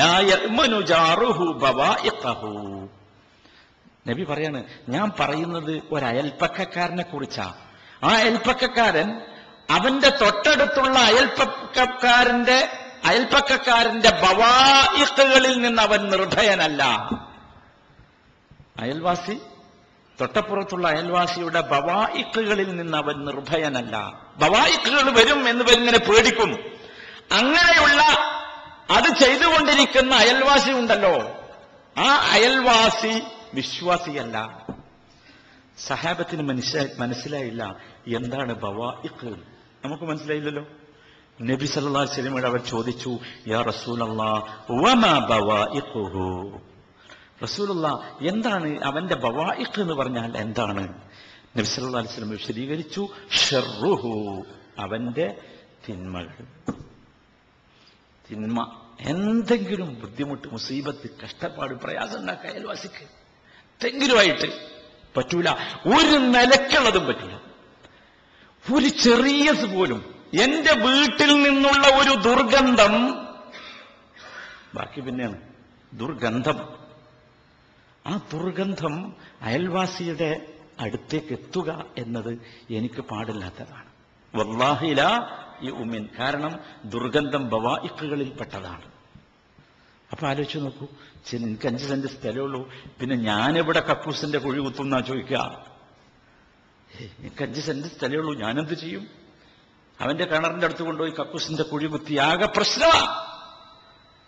Speaker 2: ലാ യഅ്മനു ജാറുഹു ബവാഇഖഹു. നബി പറയാണ്, ഞാൻ പറയുന്നത് ഒരയൽപ്പക്കക്കാരനെ കുറിച്ചാ. ആ അയൽപ്പക്കക്കാരൻ അവന്റെ തൊട്ടടുത്തുള്ള അയൽപ്പക്കക്കാരന്റെ ബവാഇഖുകളിൽ നിന്ന് അവൻ നിർഭയനല്ല. അയൽവാസി, തൊട്ടപ്പുറത്തുള്ള അയൽവാസിയുടെ ബവാഇഖുകളിൽ നിന്ന് അവൻ നിർഭയനല്ല. ബവാഇഖുകൾ വരും എന്ന് ഇങ്ങനെ പേടിക്കും. അങ്ങനെയുള്ള അത് ചെയ്തുകൊണ്ടിരിക്കുന്ന അയൽവാസി ഉണ്ടല്ലോ, ആ അയൽവാസി വിശ്വാസിയല്ല. സഹാബത്തിന് മനസ്സിലായില്ല എന്താണ് ബവാഇഖ്. നമുക്ക് മനസ്സിലായില്ലല്ലോ. നബി സല്ലല്ലാഹു അലൈഹി വസല്ലം അവർ ചോദിച്ചു, യാ റസൂലല്ലാഹ് വമാ ബവാഇഖുഹു. റസൂലുള്ളാഹ്, എന്താണ് അവന്റെ ബവാഇഖ് എന്ന് പറഞ്ഞാൽ എന്താണ്? നബി സല്ലല്ലാഹു അലൈഹി വസല്ലം വിശദീകരിച്ചു, ഷർറുഹു, അവന്റെ തിന്മകൾ. തിന്മ, എന്തെങ്കിലും ബുദ്ധിമുട്ട്, മുസീബത്ത്, കഷ്ടപ്പാട്, പ്രയാസം ഉണ്ടാക്കുക അയൽവാസിക്ക് എന്തെങ്കിലുമായിട്ട് പറ്റൂല. ഒരു നിലക്കുള്ളതും പറ്റൂല. ഒരു ചെറിയ പോലും. എന്റെ വീട്ടിൽ നിന്നുള്ള ഒരു ദുർഗന്ധം, ബാക്കി പിന്നെയാണ് ദുർഗന്ധം. ആ ദുർഗന്ധം അയൽവാസിയുടെ അടുത്തേക്ക് എത്തുക എന്നത് എനിക്ക് പാടില്ലാത്തതാണ്. വല്ലാഹി ലാ യുഅ്മിൻ, കാരണം ദുർഗന്ധം ബവാഇഖുകളിൽ പെട്ടതാണ്. അപ്പൊ ആലോചിച്ച് നോക്കൂ, എനിക്ക് 5 സെന്റ് സ്ഥലമുള്ളൂ, പിന്നെ ഞാനെവിടെ കക്കൂസിന്റെ കുഴി കുത്തുന്നാ ചോദിക്കുക. എനിക്ക് 5 സെന്റ് സ്ഥലമുള്ളൂ, ഞാനെന്ത് ചെയ്യും? അവന്റെ കിണറിന്റെ അടുത്ത് കൊണ്ടുപോയി കക്കൂസിന്റെ കുഴി കുത്തി ആകെ പ്രശ്നമാ.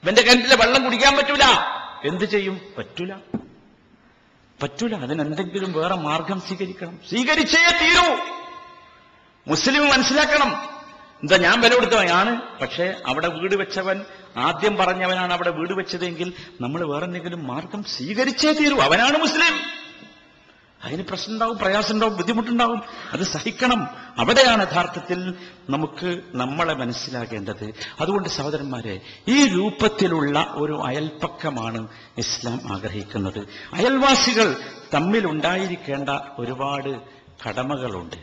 Speaker 2: ഇവന്റെ കിണറ്റിലെ വെള്ളം കുടിക്കാൻ പറ്റൂല. എന്ത് ചെയ്യും? പറ്റൂല. അതിനെന്തെങ്കിലും വേറെ മാർഗം സ്വീകരിക്കണം. സ്വീകരിച്ചേ തീരൂ. മുസ്ലിം മനസ്സിലാക്കണം. എന്താ, ഞാൻ വില കൊടുത്തവനാണ്, പക്ഷേ അവിടെ വീട് വെച്ചവൻ, ആദ്യം പറഞ്ഞവനാണ് അവിടെ വീട് വെച്ചതെങ്കിൽ നമ്മൾ വേറെ എന്തെങ്കിലും മാർഗം സ്വീകരിച്ചേ തീരൂ. അവനാണ് മുസ്ലിം. അതിന് പ്രശ്നമുണ്ടാവും, പ്രയാസമുണ്ടാവും, ബുദ്ധിമുട്ടുണ്ടാവും. അത് സഹിക്കണം. അവിടെയാണ് യഥാർത്ഥത്തിൽ നമുക്ക് നമ്മളെ മനസ്സിലാക്കേണ്ടത്. അതുകൊണ്ട് സഹോദരന്മാരെ, ഈ രൂപത്തിലുള്ള ഒരു അയൽപ്പക്കമാണ് ഇസ്ലാം ആഗ്രഹിക്കുന്നത്. അയൽവാസികൾ തമ്മിലുണ്ടായിരിക്കേണ്ട ഒരുപാട് കടമകളുണ്ട്.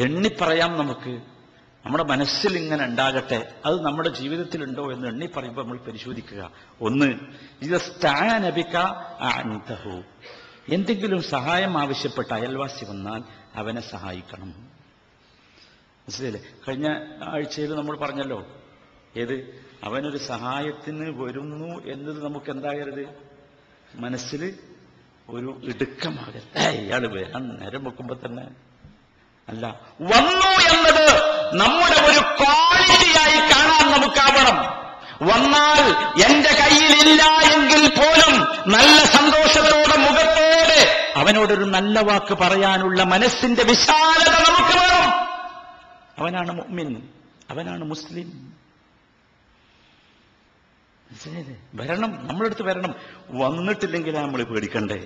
Speaker 2: എണ്ണിപ്പറയാം നമുക്ക്. നമ്മുടെ മനസ്സിൽ ഇങ്ങനെ ഉണ്ടാകട്ടെ, അത് നമ്മുടെ ജീവിതത്തിലുണ്ടോ എന്ന് എണ്ണി പറയുമ്പോൾ നമ്മൾ പരിശോധിക്കുക. ഒന്ന്, ഇദസ്തഅനബിക അഅൻതഹു, എന്തെങ്കിലും സഹായം ആവശ്യപ്പെട്ട അയൽവാസി വന്നാൽ അവനെ സഹായിക്കണം. മനസ്സിലായില്ലേ? കഴിഞ്ഞ ആഴ്ചയിൽ നമ്മൾ പറഞ്ഞല്ലോ, ഏത് അവനൊരു സഹായത്തിന് വരുന്നു എന്നത് നമുക്ക് എന്താകരുത്, മനസ്സിൽ ഒരു ഇടുക്കമാകരുത്. ഇയാള് വരാൻ നേരം വെക്കുമ്പോ തന്നെ അല്ല, വന്നു എന്നത് നമ്മുടെ ഒരു ക്വാളിറ്റിയായി കാണാൻ നമുക്കാവണം. വന്നാൽ എന്റെ കയ്യിലില്ല എങ്കിൽ പോലും നല്ല സന്തോഷത്തോടെ മുഖത്തോടെ അവനോടൊരു നല്ല വാക്ക് പറയാനുള്ള മനസ്സിന്റെ വിശാലത നമുക്ക് വേണം. അവനാണ് മുഅ്മിൻ, അവനാണ് മുസ്ലിം. വരണം, നമ്മളടുത്ത് വരണം. വന്നിട്ടില്ലെങ്കിലാണ് നമ്മൾ പേടിക്കണ്ടേ.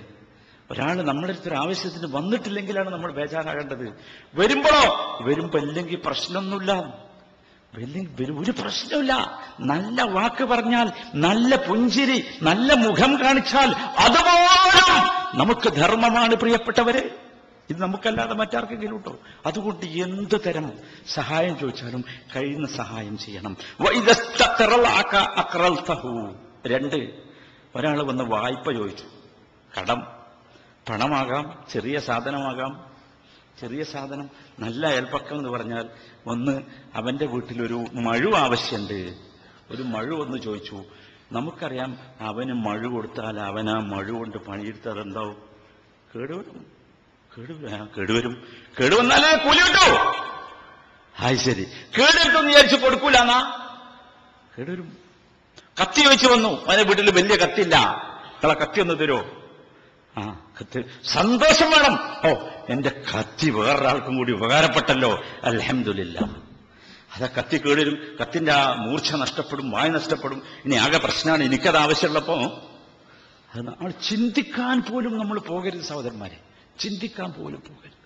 Speaker 2: ഒരാൾ നമ്മുടെ അടുത്തൊരു ആവശ്യത്തിന് വന്നിട്ടില്ലെങ്കിലാണ് നമ്മൾ ബേജാറാകേണ്ടത്. വരുമ്പോ ഇല്ലെങ്കിൽ പ്രശ്നമൊന്നുമില്ല, ഒരു പ്രശ്നമില്ല. നല്ല വാക്ക് പറഞ്ഞാൽ, നല്ല പുഞ്ചിരി, നല്ല മുഖം കാണിച്ചാൽ അതുപോലും നമുക്ക് ധർമ്മമാണ് പ്രിയപ്പെട്ടവരെ. ഇത് നമുക്കല്ലാതെ മറ്റാർക്കെങ്കിലും ഉണ്ടോ? അതുകൊണ്ട് എന്ത് തരം സഹായം ചോദിച്ചാലും കഴിയുന്ന സഹായം ചെയ്യണം. രണ്ട്, ഒരാൾ വന്ന് വായ്പ ചോദിച്ചു. കടം, പണമാകാം, ചെറിയ സാധനമാകാം. ചെറിയ സാധനം, നല്ല അയൽപ്പക്കം എന്ന് പറഞ്ഞാൽ, ഒന്ന് അവന്റെ വീട്ടിലൊരു മഴു ആവശ്യമുണ്ട്. ഒരു മഴു വന്ന് ചോദിച്ചു. നമുക്കറിയാം, അവന് മഴു കൊടുത്താൽ അവൻ ആ മഴു കൊണ്ട് പണിയെടുത്താൽ എന്താവും? കേടുവന്നാലേ കൂലി കിട്ടൂ. ആയി ശരി, കേടെടുത്തൊന്ന് വിചാരിച്ച് കൊടുക്കൂലെന്നാ കേടുവരും. കത്തി വെച്ച് വന്നു, അവന്റെ വീട്ടിൽ വലിയ കത്തില്ല, നിങ്ങളെ കത്തി ഒന്ന് തരുമോ? ആ കത്തി, സന്തോഷം വേണം. ഓ, എന്റെ കത്തി വേറൊരാൾക്കും കൂടി ഉപകാരപ്പെട്ടല്ലോ, അൽഹംദുലില്ലാ. അതാ കത്തി കേടുവരും, കത്തിന്റെ ആ മൂർച്ച നഷ്ടപ്പെടും, വായ നഷ്ടപ്പെടും. ഇനി ആകെ പ്രശ്നമാണ്, എനിക്കത് ആവശ്യമുള്ളപ്പോ അത് നമ്മൾ ചിന്തിക്കാൻ പോലും നമ്മൾ പോകരുത് സഹോദരന്മാരെ, ചിന്തിക്കാൻ പോലും പോകരുത്.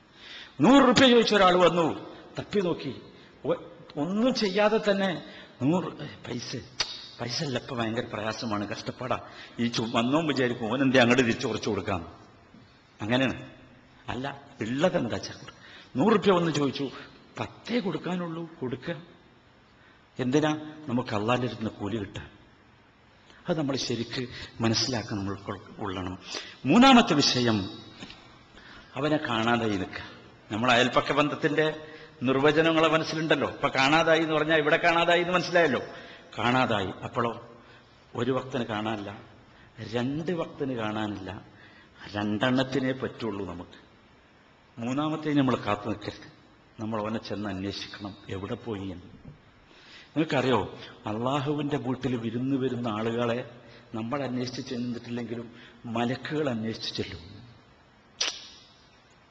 Speaker 2: 100 രൂപ ചോദിച്ച ഒരാൾ വന്നു, തപ്പി നോക്കി, ഒന്നും ചെയ്യാതെ തന്നെ 100 പൈസ അല്ല, ഇപ്പൊ ഭയങ്കര പ്രയാസമാണ്, കഷ്ടപ്പാടാ. ഈ വന്നോ വിചാരിക്കും ഓനെന്തേ അങ്ങോട്ട് തിരിച്ചു കുറച്ച് കൊടുക്കാം. അങ്ങനെയാണ്. അല്ല, ഉള്ളതെന്താ ചക്ര. 100 രൂപ വന്ന് ചോദിച്ചു, 10 കൊടുക്കാനുള്ളൂ, കൊടുക്കുക. എന്തിനാ? നമുക്ക് അള്ളാന്റെ അടുത്ത് കൂലി കിട്ടാൻ. അത് നമ്മൾ ശരിക്ക് മനസ്സിലാക്കാൻ നമ്മൾ ഉള്ളണം. മൂന്നാമത്തെ വിഷയം, അവനെ കാണാതായി നിൽക്കുക. നമ്മൾ അയൽപ്പക്ക ബന്ധത്തിന്റെ നിർവചനങ്ങളെ മനസ്സിലുണ്ടല്ലോ. ഇപ്പൊ കാണാതായി എന്ന് പറഞ്ഞാൽ ഇവിടെ കാണാതായി എന്ന് മനസ്സിലായല്ലോ. കാണാതായി, അപ്പോഴോ ഒരു വക്തിന് കാണാനില്ല, 2 വക്തിന് കാണാനില്ല, 2 എണ്ണത്തിനേ പറ്റുള്ളൂ നമുക്ക്. മൂന്നാമത്തേന് നമ്മൾ കാത്തു നിൽക്കരുത്, നമ്മൾ അവനെ ചെന്ന് അന്വേഷിക്കണം, എവിടെ പോയി എന്ന്. നിങ്ങൾക്കറിയോ, അള്ളാഹുവിന്റെ വീട്ടിൽ വിരുന്ന് വരുന്ന ആളുകളെ നമ്മൾ അന്വേഷിച്ച് ചെന്നിട്ടില്ലെങ്കിലും മലക്കുകൾ അന്വേഷിച്ച് ചെല്ലും.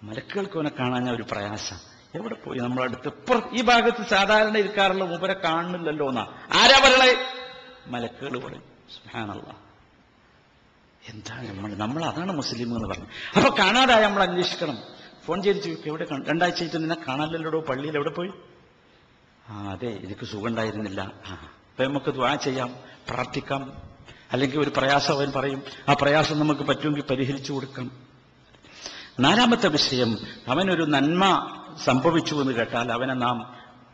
Speaker 2: മലക്കുകൾക്ക് അവനെ കാണാൻ ഒരു പ്രയാസം. എവിടെ പോയി? നമ്മളടുത്ത് ഈ ഭാഗത്ത് സാധാരണ ഇരിക്കാറുള്ള മൂപ്പരെ കാണുന്നില്ലല്ലോ എന്നാ. ആരാ പറയണേ? മലക്കുകൾ പറയും. സുബ്ഹാനല്ലാഹ്, എന്താ നമ്മൾ അതാണ് മുസ്ലിം എന്ന് പറഞ്ഞു. അപ്പൊ കാണാതായ നമ്മൾ അന്വേഷിക്കണം. ഫോൺ ചെയ്ത് ചോദിക്കും, എവിടെ 2 ആഴ്ചയായിട്ട് നിന്നെ കാണാനില്ലല്ലോ, പള്ളിയിൽ എവിടെ പോയി? അതെ, എനിക്ക് സുഖം ഉണ്ടായിരുന്നില്ല. അപ്പൊ നമുക്ക് ദുആ ചെയ്യാം, പ്രാർത്ഥിക്കാം. അല്ലെങ്കിൽ ഒരു പ്രയാസം അവൻ പറയും, ആ പ്രയാസം നമുക്ക് പറ്റുമെങ്കിൽ പരിഹരിച്ചു കൊടുക്കാം. 4ാമത്തെ വിഷയം, അവനൊരു നന്മ സംഭവിച്ചു എന്ന് കേട്ടാൽ അവനെ നാം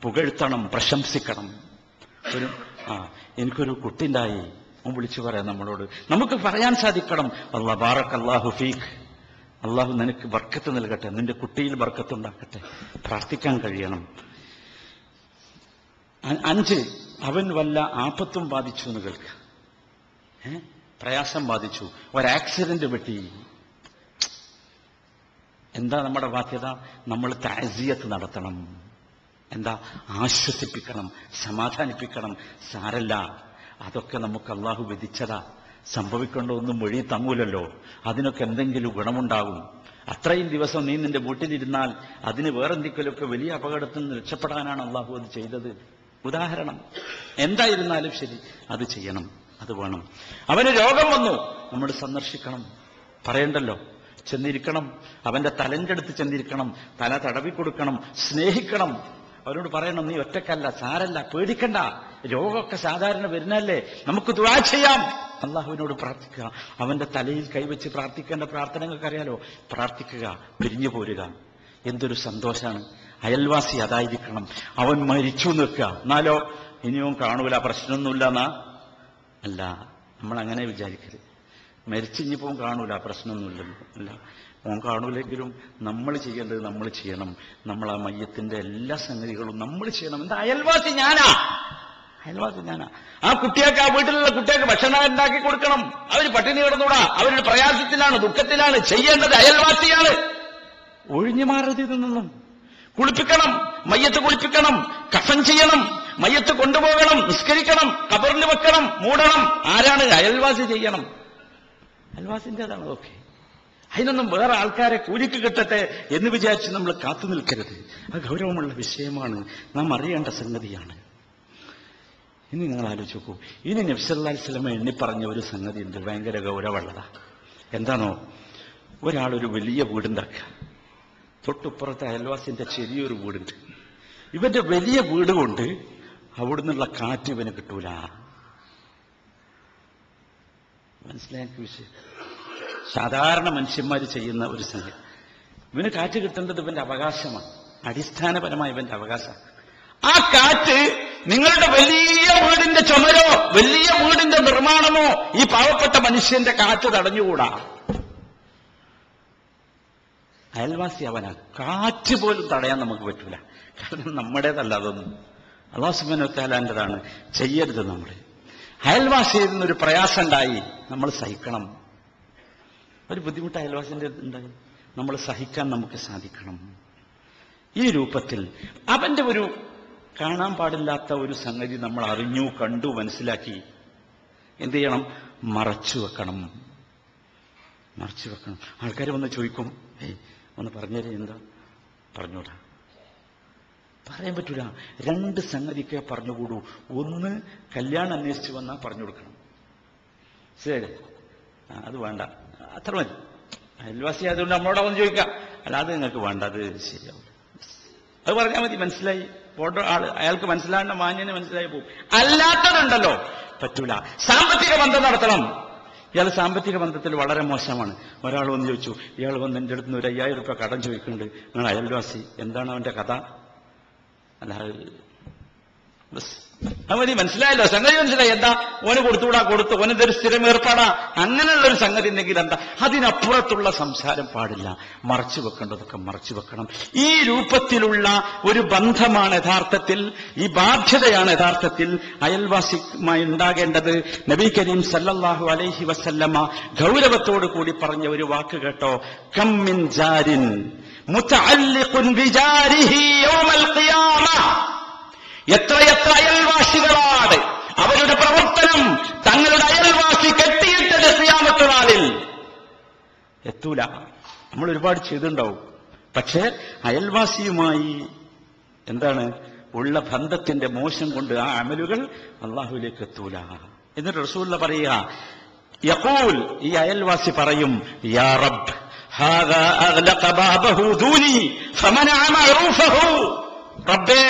Speaker 2: പുകഴ്ത്തണം, പ്രശംസിക്കണം. എനിക്കൊരു കുട്ടിണ്ടായി, അവൻ വിളിച്ചു പറയാം നമ്മളോട്. നമുക്ക് പറയാൻ സാധിക്കണം, അല്ലാഹ് ബാറക്കല്ലാഹു ഫീഖ്, അള്ളാഹു നിനക്ക് ബർക്കത്ത് നൽകട്ടെ, നിന്റെ കുട്ടിയിൽ ബർക്കത്തുണ്ടാക്കട്ടെ, പ്രാർത്ഥിക്കാൻ കഴിയണം. 5, അവൻ വല്ല ആപത്തും ബാധിച്ചു എന്ന് കേൾക്കുക. പ്രയാസം ബാധിച്ചു, ഒരാക്സിഡന്റ് പറ്റി. എന്താ നമ്മുടെ ബാധ്യത? നമ്മൾ തഅസിയത്ത് നടത്തണം. എന്താ? ആശ്വസിപ്പിക്കണം, സമാധാനിപ്പിക്കണം. സാരല്ല, അതൊക്കെ നമുക്ക് അള്ളാഹു വിധിച്ചതാ, സംഭവിക്കേണ്ട ഒന്നും വഴി തങ്ങൂലല്ലോ, അതിനൊക്കെ എന്തെങ്കിലും ഗുണമുണ്ടാകും. അത്രയും ദിവസം നീ നിന്റെ വീട്ടിലിരുന്നാൽ അതിന് വേറെന്തെങ്കിലുമൊക്കെ വലിയ അപകടത്തിൽ നിന്ന് രക്ഷപ്പെടാനാണ് അള്ളാഹു അത് ചെയ്തത്. ഉദാഹരണം, എന്തായിരുന്നാലും ശരി, അത് ചെയ്യണം, അത് വേണം. അവന് രോഗം വന്നു, നമ്മൾ സന്ദർശിക്കണം, പറയണ്ടല്ലോ, ചെന്നിരിക്കണം. അവന്റെ തലന്റെ അടുത്ത് ചെന്നിരിക്കണം, തല തടവി കൊടുക്കണം, സ്നേഹിക്കണം. അവരോട് പറയണം, നീ ഒറ്റക്കല്ല, സാരല്ല, പേടിക്കണ്ട, രോഗമൊക്കെ സാധാരണ വരുന്നല്ലേ, നമുക്ക് ദുആ ചെയ്യാം. അള്ളാഹുവിനോട് പ്രാർത്ഥിക്കുക. അവന്റെ തലയിൽ കൈവച്ച് പ്രാർത്ഥിക്കേണ്ട പ്രാർത്ഥനകൾക്ക് അറിയാലോ. പ്രാർത്ഥിക്കുക, പിരിഞ്ഞു പോരുക. എന്തൊരു സന്തോഷമാണ്. അയൽവാസി അതായിരിക്കണം. അവൻ മരിച്ചു നിൽക്കുക, എന്നാലോ ഇനിയും കാണൂല, പ്രശ്നമൊന്നുമില്ല എന്നാ അല്ല. നമ്മളങ്ങനെ വിചാരിക്കരുത്. മരിച്ചിഞ്ഞിപ്പോൾ കാണൂല, പ്രശ്നമൊന്നുമില്ലല്ലോ. അല്ല, ഓൻ കാണൂലെങ്കിലും നമ്മൾ ചെയ്യേണ്ടത് നമ്മൾ ചെയ്യണം. നമ്മൾ ആ മയ്യത്തിന്റെ എല്ലാ സംഗതികളും നമ്മൾ ചെയ്യണം. എന്താ അയൽവാസി ഞാനാ, അയൽവാസി ഞാനാ. ആ കുട്ടികൾക്ക്, ആ വീട്ടിലുള്ള കുട്ടികൾക്ക് ഭക്ഷണം ഉണ്ടാക്കി കൊടുക്കണം. അവർ പട്ടിണി കിടന്നൂടാ, അവരുടെ പ്രയാസത്തിലാണ്, ദുഃഖത്തിലാണ്. ചെയ്യേണ്ടത് അയൽവാസിയാണ്. ഒഴിഞ്ഞു മാറരുത് നിന്നും. കുളിപ്പിക്കണം, മയ്യത്ത് കുളിപ്പിക്കണം, കഫൻ ചെയ്യണം, മയ്യത്ത് കൊണ്ടുപോകണം, നിസ്കരിക്കണം, ഖബറിൽ വെക്കണം, മൂടണം. ആരാണ്? അയൽവാസി ചെയ്യണം. അയൽവാസിന്റെ അതാണ്. ഓക്കെ, അതിനൊന്നും വേറെ ആൾക്കാരെ കൂലിക്ക് കിട്ടട്ടെ എന്ന് വിചാരിച്ച് നമ്മൾ കാത്തു നിൽക്കരുത്. അത് ഗൗരവമുള്ള വിഷയമാണ്, നാം അറിയേണ്ട സംഗതിയാണ്. ഇനി നിങ്ങൾ ആലോചിച്ച് നോക്കൂ. ഇനി നബി സല്ലല്ലാഹു അലൈഹി വസല്ലം എണ്ണി പറഞ്ഞ ഒരു സംഗതി ഉണ്ട്, ഭയങ്കര ഗൗരവമുള്ളതാ. എന്താണോ? ഒരാളൊരു വലിയ വീടുണ്ടാക്കുക, തൊട്ടുപ്പുറത്തെ അയൽവാസിന്റെ ചെറിയൊരു വീടുണ്ട്. ഇവന്റെ വലിയ വീട് കൊണ്ട് അവിടുന്നുള്ള കാറ്റ് ഇവന് കിട്ടൂല. മനസ്സിലായ വിഷയം? സാധാരണ മനുഷ്യന്മാർ ചെയ്യുന്ന ഒരു സംഗതി. ഇവന് കാറ്റ് കിട്ടേണ്ടത് ഇവന്റെ അവകാശമാണ്, അടിസ്ഥാനപരമായ ഇവന്റെ അവകാശം. ആ കാറ്റ് നിങ്ങളുടെ വലിയ വീടിന്റെ ചുമരോ വലിയ വീടിന്റെ നിർമ്മാണമോ ഈ പാവപ്പെട്ട മനുഷ്യന്റെ കാറ്റ് തടഞ്ഞുകൂടാ. അയൽവാസി അവനാ. കാറ്റ് പോലും തടയാൻ നമുക്ക് പറ്റൂല, കാരണം നമ്മുടേതല്ല അതൊന്നും, അല്ലാഹു സുബ്ഹാനഹു വ തആലാന്റേതാണ്. ചെയ്യരുത്. നമ്മൾ അയൽവാസിയിൽ നിന്നൊരു പ്രയാസം ഉണ്ടായി, നമ്മൾ സഹിക്കണം. ഒരു ബുദ്ധിമുട്ട് അയൽവാസിന്റെ ഉണ്ടായി, നമ്മൾ സഹിക്കാൻ നമുക്ക് സാധിക്കണം. ഈ രൂപത്തിൽ അവന്റെ ഒരു കാണാൻ പാടില്ലാത്ത ഒരു സംഗതി നമ്മൾ അറിഞ്ഞു, കണ്ടു, മനസ്സിലാക്കി എന്ത് ചെയ്യണം? മറച്ചു വെക്കണം. മറച്ചു വെക്കണം. ആൾക്കാർ വന്ന് ചോദിക്കും, ഒന്ന് പറഞ്ഞേരേ, എന്താ? പറഞ്ഞൂടാ, പറയാൻ പറ്റൂല. രണ്ട് സംഗതിക്കേ പറഞ്ഞുകൂടൂ. ഒന്ന്, കല്യാണം അന്വേഷിച്ച് വന്നാൽ പറഞ്ഞു കൊടുക്കണം. ശരി, അത് വേണ്ട, അത്ര മതി. അയൽവാസി ആയതുകൊണ്ട് നമ്മളോട് വന്ന് ചോദിക്കാം, അല്ലാതെ നിങ്ങൾക്ക് വേണ്ട, അത് ശരിയാവും. അത് പറഞ്ഞാൽ മതി. മനസ്സിലായി? ഫോട്ടോ അയാൾക്ക് മനസ്സിലാകേണ്ട മാന്യന് മനസ്സിലായി പോകും. അല്ലാത്തതുണ്ടല്ലോ, പറ്റൂല. സാമ്പത്തിക ബന്ധം നടത്തണം. ഇയാൾ സാമ്പത്തിക ബന്ധത്തിൽ വളരെ മോശമാണ്. ഒരാൾ വന്ന് ചോദിച്ചു, ഇയാൾ വന്ന് എൻ്റെ അടുത്ത് നിന്ന് 1,000 രൂപ കടം ചോദിക്കുന്നുണ്ട്, നിങ്ങൾ അയൽവാസി, എന്താണ് അവന്റെ കഥ? അല്ല, അത് മതി. മനസ്സിലായല്ലോ, സംഗതി മനസ്സിലായി. എന്താ? ഓന് കൊടുത്തുകൂടാ, കൊടുത്തു, ഓനിതൊരു സ്ഥിരം ഏർപ്പാടാ, അങ്ങനെയുള്ളൊരു സംഗതി ഉണ്ടെങ്കിൽ എന്താ? അതിനപ്പുറത്തുള്ള സംസാരം പാടില്ല. മറച്ചു വെക്കേണ്ടതൊക്കെ മറച്ചു വെക്കണം. ഈ രൂപത്തിലുള്ള ഒരു ബന്ധമാണ് യഥാർത്ഥത്തിൽ, ഈ ബാധ്യതയാണ് യഥാർത്ഥത്തിൽ അയൽവാസിയുമായി ഉണ്ടാകേണ്ടത്. നബി കരീം സല്ലല്ലാഹു അലൈഹി വസല്ലമ ഗൗരവത്തോടു കൂടി പറഞ്ഞ ഒരു വാക്ക് കേട്ടോ, കം മിൻ ജാരിൻ മുതഅല്ലിഖുൻ ബിജാരിഹി യൗമൽ ഖിയാമ. എത്രയെത്ര അയൽവാസികളാണ് അവരുടെ പ്രവർത്തനം തങ്ങളുടെ അയൽവാസി കെട്ടിയിട്ടത് ഖിയാമത്ത് നാളിൽ എത്തൂല. നമ്മൾ ഒരുപാട് ചെയ്തിട്ടുണ്ടാവും, പക്ഷേ അയൽവാസിയുമായി എന്താണ് ഉള്ള ബന്ധത്തിന്റെ മോശം കൊണ്ട് ആ അമലുകൾ അള്ളാഹുവിലേക്ക് എത്തൂല. എന്നിട്ട് റസൂലുള്ളാഹി പറയുക, യഖൂൽ, ഈ അയൽവാസി പറയും, യാ റബ്ബ് ഹാദാ അഗ്ലഖ ബാബഹു ദൂനി ഫമനഅ മഅറൂഫഹു. റബ്ബേ,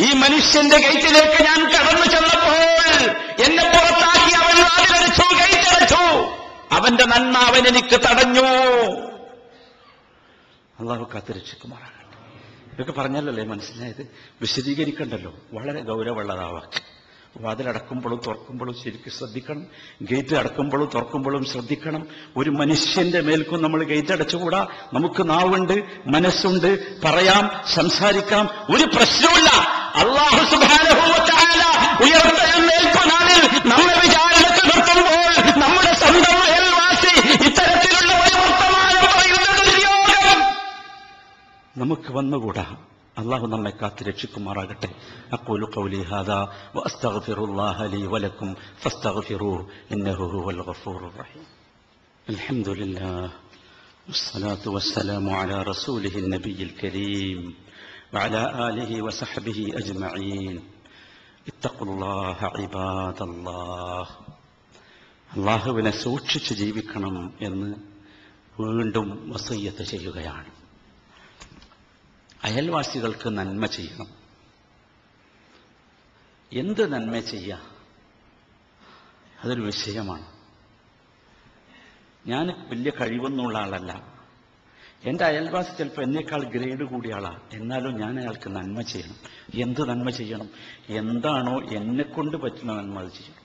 Speaker 2: ഈ മനുഷ്യന്റെ ഗേറ്റിലേക്ക് ഞാൻ കടന്നു ചെന്നപ്പോൾ എന്നെ പുറത്താക്കി അവൻ വാതിലടച്ചു, ഗേറ്റടച്ചു. അവന്റെ നന്മ അവൻ എനിക്ക് തടഞ്ഞു. അല്ലാഹു കാത്തുരക്ഷിക്കുമാറാകട്ടെ. ഇതൊക്കെ പറഞ്ഞാലല്ലേ മനസ്സിലായത്? വിശദീകരിക്കണ്ടല്ലോ. വളരെ ഗൗരവമുള്ളതാവാം. വാതിലടക്കുമ്പോഴും തുറക്കുമ്പോഴും ശരിക്കും ശ്രദ്ധിക്കണം. ഗേറ്റ് അടക്കുമ്പോഴും തുറക്കുമ്പോഴും ശ്രദ്ധിക്കണം. ഒരു മനുഷ്യന്റെ മേൽക്കും നമ്മൾ ഗേറ്റ് അടച്ചുകൂടാ. നമുക്ക് നാവുണ്ട്, മനസ്സുണ്ട്, പറയാം, സംസാരിക്കാം, ഒരു പ്രശ്നവുമില്ല. അല്ലാഹു സുബ്ഹാനഹു വ തആല ഉയർത്തെഴുന്നേൽക്കുന്ന നാളിൽ നമ്മെ വിചാരണക്ക് നിർത്തുമ്പോൾ നമ്മുടെ സ്വന്തം അയൽവാസി ഇത്തരത്തിലുള്ള ഒരു വർത്തമാനം പറയുന്നത് യോഗം നമുക്ക് വന്നുകൂടാ. അല്ലാഹു നമ്മെ കാത്ത് രക്ഷിക്കുമാറാകട്ടെ. അഖൂലു ഖൗലി ഹാദാ വഅസ്തഗ്ഫിറുല്ലാഹ ലീ വലക്കും ഫസ്തഗ്ഫിറൂഹു ഇന്നഹു ഹുവൽ ഗഫൂറുർ റഹീം. അൽഹംദുലില്ലാഹ് വസ്സലാത്തു വസ്സലാമു അലാ റസൂലിഹിൻ നബിയിൽ കരീം വഅലാ ആലിഹി വസഹ്ബിഹി അജ്മഈൻ. ഇത്തഖുല്ലാഹ ഇബാദല്ലാഹ്. അല്ലാഹുവിനെ സൂക്ഷിച്ച് ജീവിക്കണം എന്ന് വീണ്ടും വസിയ്യത്ത് ചെയ്യുകയാണ്. അയൽവാസികൾക്ക് നന്മ ചെയ്യണം. എന്ത് നന്മ ചെയ്യാം, അതൊരു വിഷയമാണ്. ഞാൻ വലിയ കഴിവൊന്നുള്ള ആളല്ല. എന്റെ അയൽവാസി ചിലപ്പോൾ എന്നേക്കാൾ ഗ്രേഡ് കൂടിയ ആളാ, എന്നാലും ഞാൻ അയാൾക്ക് നന്മ ചെയ്യണം. എന്ത് നന്മ ചെയ്യണം? എന്താണോ എന്നെ കൊണ്ട് പറ്റുന്ന നന്മ അത് ചെയ്യണം.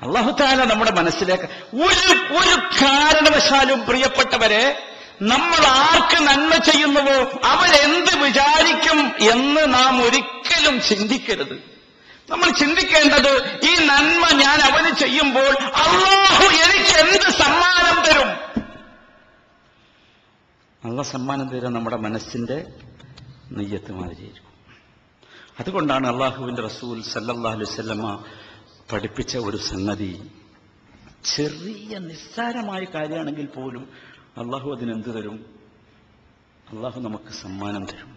Speaker 2: അല്ലാഹു തആല നമ്മുടെ മനസ്സിലേക്ക് ഒരു കാരണവശാലും പ്രിയപ്പെട്ടവരെ, നമ്മൾ ആർക്ക് നന്മ ചെയ്യുന്നുവോ അവരെന്ത് വിചാരിക്കും എന്ന് നാം ഒരിക്കലും ചിന്തിക്കരുത്. നമ്മൾ ചിന്തിക്കേണ്ടത്, ഈ നന്മ ഞാൻ അവന് ചെയ്യുമ്പോൾ അല്ലാഹു എനിക്ക് എന്ത് സമ്മാനം തരും? അല്ലാഹു സമ്മാനം തരാൻ നമ്മുടെ മനസ്സിന്റെ നിയ്യത്ത് മാതിരിയായിരിക്കും. അതുകൊണ്ടാണ് അല്ലാഹുവിന്റെ റസൂൽ സല്ലല്ലാഹു അലൈഹി വസല്ലമ പഠിപ്പിച്ച ഒരു സംഗതി, ചെറിയ നിസ്സാരമായ കാര്യമാണെങ്കിൽ പോലും അല്ലാഹു അതിനെന്ത് തരും? അല്ലാഹു നമുക്ക് സമ്മാനം തരും.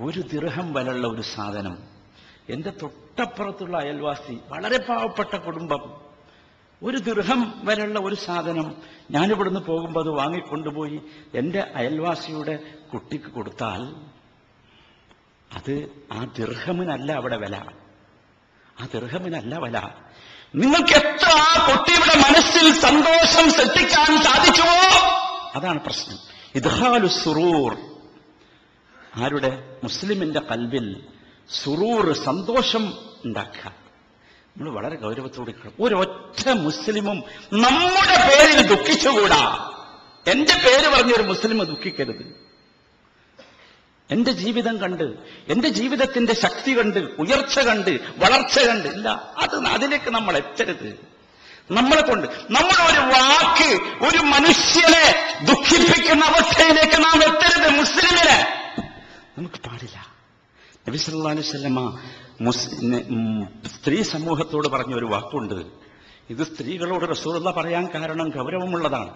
Speaker 2: ഒരു ദിർഹം വിലയുള്ള ഒരു സാധനം എന്റെ തൊട്ടപ്പുറത്തുള്ള അയൽവാസി, വളരെ പാവപ്പെട്ട കുടുംബം, ഒരു ദിർഹം വിലയുള്ള ഒരു സാധനം ഞാനിവിടുന്ന് പോകുമ്പോൾ അത് വാങ്ങിക്കൊണ്ടുപോയി എന്റെ അയൽവാസിയുടെ കുട്ടിക്ക് കൊടുത്താൽ അത് ആ ദിർഹമിനല്ല അവിടെ വില, ആ ദിർഹമിനല്ല വില. നിങ്ങൾക്ക് എത്ര ആ കുട്ടിയുടെ മനസ്സിൽ സന്തോഷം സൃഷ്ടിക്കാൻ സാധിച്ചുവോ അതാണ് പ്രശ്നം. ഇദ്ഖാലു സുറൂർ, ആരുടെ? മുസ്ലിമിന്റെ കൽബിൽ സുറൂർ, സന്തോഷം ഉണ്ടാക്കുക. നമ്മൾ വളരെ ഗൗരവത്തോടെ ഒരൊറ്റ മുസ്ലിമും നമ്മുടെ പേരിൽ ദുഃഖിച്ചുകൂടാ. എന്റെ പേര് പറഞ്ഞൊരു മുസ്ലിം ദുഃഖിക്കരുത്. എന്റെ ജീവിതം കണ്ട്, എന്റെ ജീവിതത്തിന്റെ ശക്തി കണ്ട്, ഉയർച്ച കണ്ട്, വളർച്ച കണ്ട്, ഇല്ല, അതിലേക്ക് നമ്മൾ എത്തരുത്. നമ്മളെ കൊണ്ട് നമ്മളൊരു വാക്ക് ഒരു മനുഷ്യനെ ദുഃഖിപ്പിക്കുന്ന അവസ്ഥയിലേക്ക് നാം എത്തരുത്. മുസ്ലിമിനെ നമുക്ക് പാടില്ല. നബി സല്ലല്ലാഹു അലൈഹി വസല്ലമ സ്ത്രീ സമൂഹത്തോട് പറഞ്ഞ ഒരു വാക്കുണ്ട്. ഇത് സ്ത്രീകളോട് റസൂലുള്ളാഹി പറയാൻ കാരണം ഗൗരവമുള്ളതാണ്.